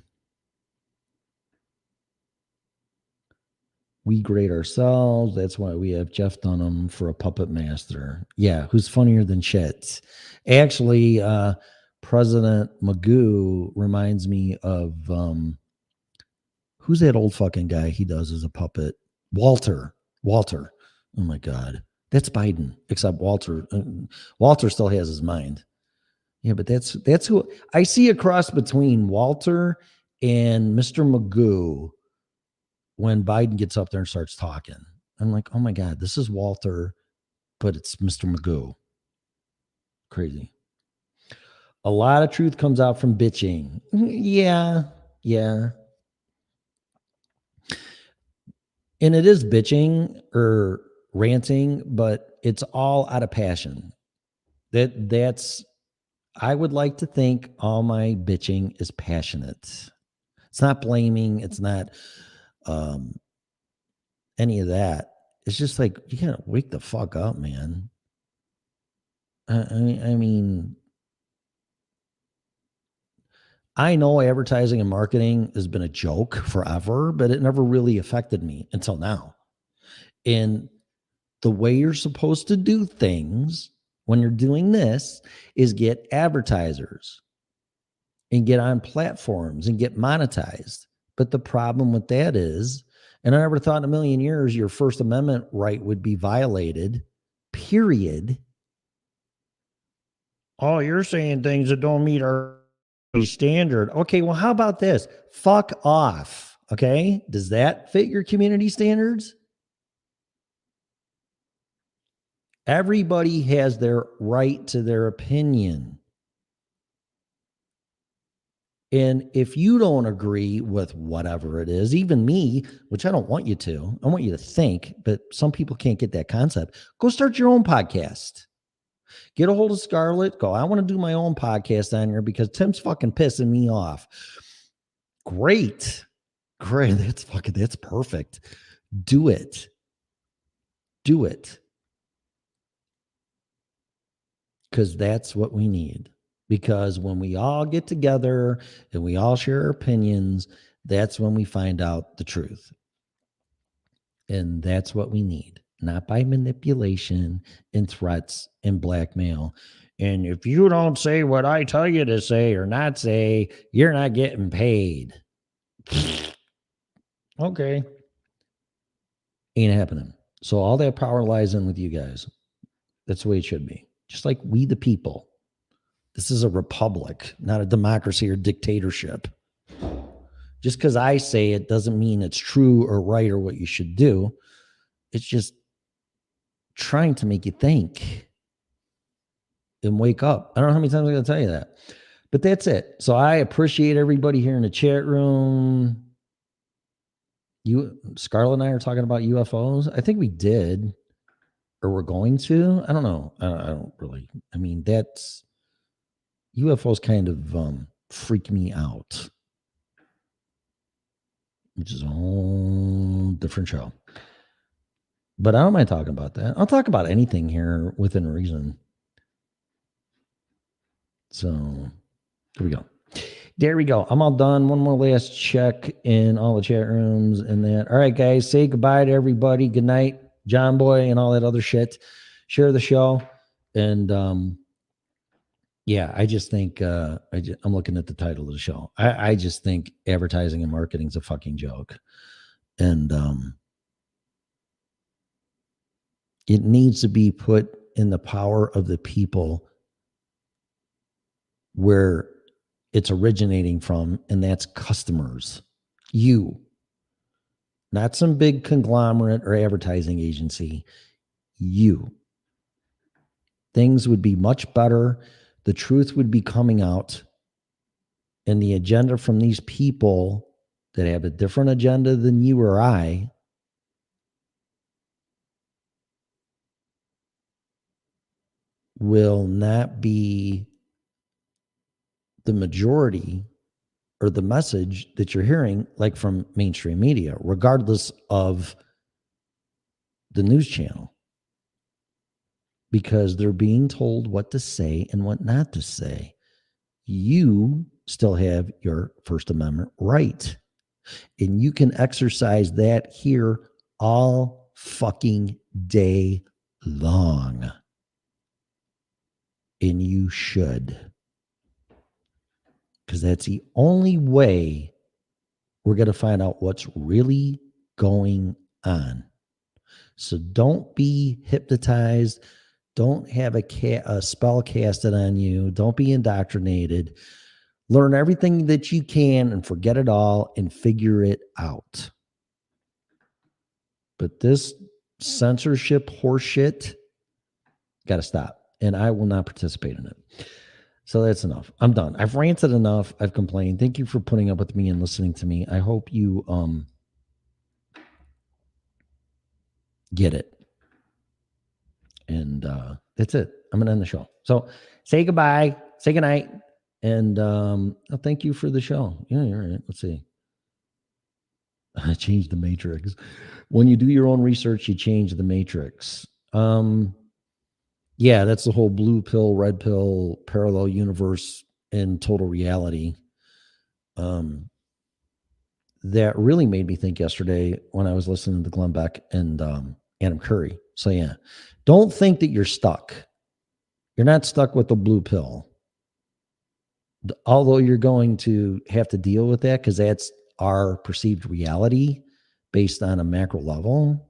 We grade ourselves. That's why we have Jeff Dunham for a puppet master. Yeah, who's funnier than shit. Actually, President Magoo reminds me of who's that old fucking guy he does as a puppet? Walter. Oh my God. That's Biden, except Walter still has his mind. Yeah, but that's who I see a cross between Walter and Mr. Magoo when Biden gets up there and starts talking. I'm like, oh my God, this is Walter, but it's Mr. Magoo. Crazy. A lot of truth comes out from bitching. Yeah. And it is bitching or ranting, but it's all out of passion. That's I would like to think all my bitching is passionate. It's not blaming. It's not any of that. It's just like, you gotta wake the fuck up, man. I mean, I know advertising and marketing has been a joke forever, but it never really affected me until now. And the way you're supposed to do things when you're doing this is get advertisers and get on platforms and get monetized. But the problem with that is, and I never thought in a million years your First Amendment right would be violated, period. Oh, you're saying things that don't meet our standard. Okay, well, how about this? Fuck off. Okay, does that fit your community standards? Everybody has their right to their opinion. And if you don't agree with whatever it is, even me, which I don't want you to, I want you to think, but some people can't get that concept. Go start your own podcast. Get a hold of Scarlett. Go, I want to do my own podcast on here because Tim's fucking pissing me off. Great. That's perfect. Do it. Because that's what we need. Because when we all get together and we all share our opinions, that's when we find out the truth. And that's what we need, not by manipulation and threats and blackmail And if you don't say what I tell you to say or not say, you're not getting paid. Okay. Ain't happening. So all that power lies in with you guys. That's the way it should be. Just like we the people. This is a republic, not a democracy or dictatorship. Just because I say it doesn't mean it's true or right or what you should do. It's just trying to make you think and wake up. I don't know how many times I'm going to tell you that. But that's it. So I appreciate everybody here in the chat room. Scarlett and I are talking about UFOs. I think we did, or we're going to. I don't know. I don't really. I mean, that's UFOs kind of freak me out, which is a whole different show. But I don't mind talking about that. I'll talk about anything here within reason. So there we go. There we go. I'm all done. One more last check in all the chat rooms and that. All right, guys, say goodbye to everybody. Good night, John Boy, and all that other shit. Share the show. And yeah, I just think I'm looking at the title of the show. I just think advertising and marketing is a fucking joke. And it needs to be put in the power of the people where it's originating from, and that's customers. You, not some big conglomerate or advertising agency. You. Things would be much better. The truth would be coming out, and the agenda from these people that have a different agenda than you or I will not be the majority or the message that you're hearing, like from mainstream media, regardless of the news channel, because they're being told what to say and what not to say. You still have your First Amendment right, and you can exercise that here all fucking day long, and you should. Because that's the only way we're going to find out what's really going on. So don't be hypnotized. Don't have a spell casted on you. Don't be indoctrinated. Learn everything that you can and forget it all and figure it out. But this censorship horseshit got to stop. And I will not participate in it. So that's enough. I'm done. I've ranted enough. I've complained. Thank you for putting up with me and listening to me. I hope you get it. And that's it. I'm going to end the show. So say goodbye. Say goodnight. And thank you for the show. Yeah, you're right. Let's see. I changed the matrix. When you do your own research, you change the matrix. Yeah, that's the whole blue pill, red pill, parallel universe, and total reality. That really made me think yesterday when I was listening to Glenn Beck and Adam Curry. So yeah, don't think that you're stuck. You're not stuck with the blue pill. Although you're going to have to deal with that because that's our perceived reality based on a macro level.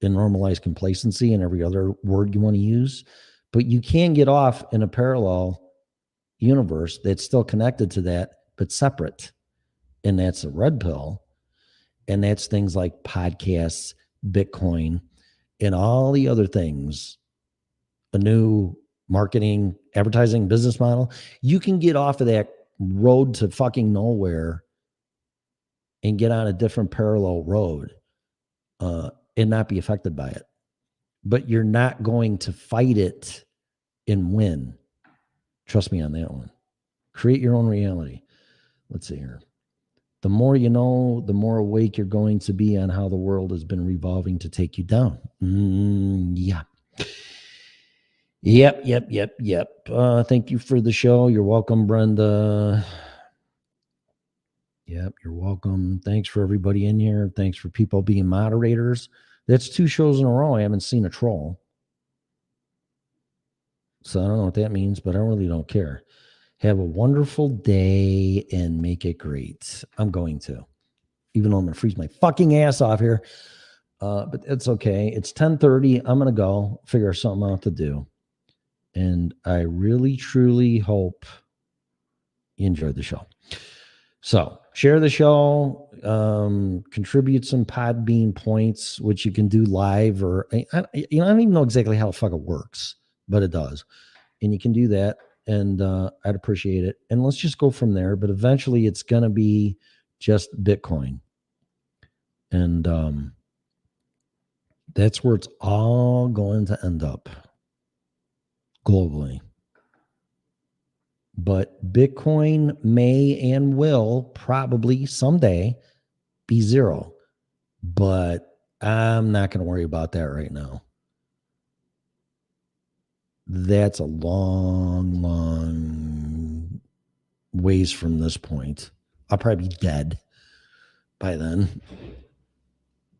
And normalized complacency and every other word you want to use. But you can get off in a parallel universe that's still connected to that, but separate. And that's a red pill. And that's things like podcasts, Bitcoin, and all the other things. A new marketing, advertising business model. You can get off of that road to fucking nowhere and get on a different parallel road. And not be affected by it. But you're not going to fight it and win. Trust me on that one. Create your own reality. Let's see here. The more you know, the more awake you're going to be on how the world has been revolving to take you down. Yeah. Yep. Thank you for the show. You're welcome, Brenda. Yep, you're welcome. Thanks for everybody in here. Thanks for people being moderators. That's 2 shows in a row. I haven't seen a troll. So I don't know what that means, but I really don't care. Have a wonderful day and make it great. I'm going to, even though I'm going to freeze my fucking ass off here. But it's okay. It's 10:30. I'm going to go figure something out to do. And I really, truly hope you enjoyed the show. So share the show, contribute some Podbean points, which you can do live or, I don't even know exactly how the fuck it works, but it does. And you can do that. And I'd appreciate it. And let's just go from there. But eventually it's going to be just Bitcoin. And that's where it's all going to end up globally. But Bitcoin may and will probably someday be zero. But I'm not going to worry about that right now. That's a long, long ways from this point. I'll probably be dead by then.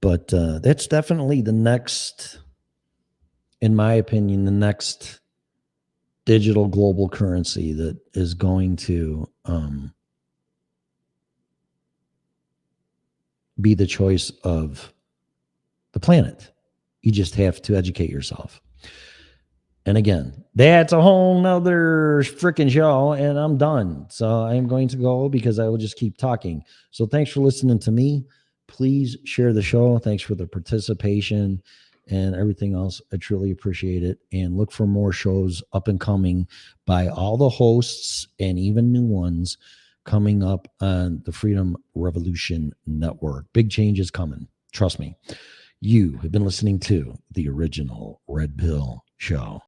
But that's definitely the next, in my opinion, the next digital global currency that is going to be the choice of the planet. You just have to educate yourself. And again, that's a whole nother freaking show, and I'm done. So I'm going to go because I will just keep talking. So thanks for listening to me. Please share the show. Thanks for the participation and everything else. I truly appreciate it. And look for more shows up and coming by all the hosts and even new ones coming up on the Freedom Revolution Network. Big changes coming. Trust me. You have been listening to the original Red Pill Show.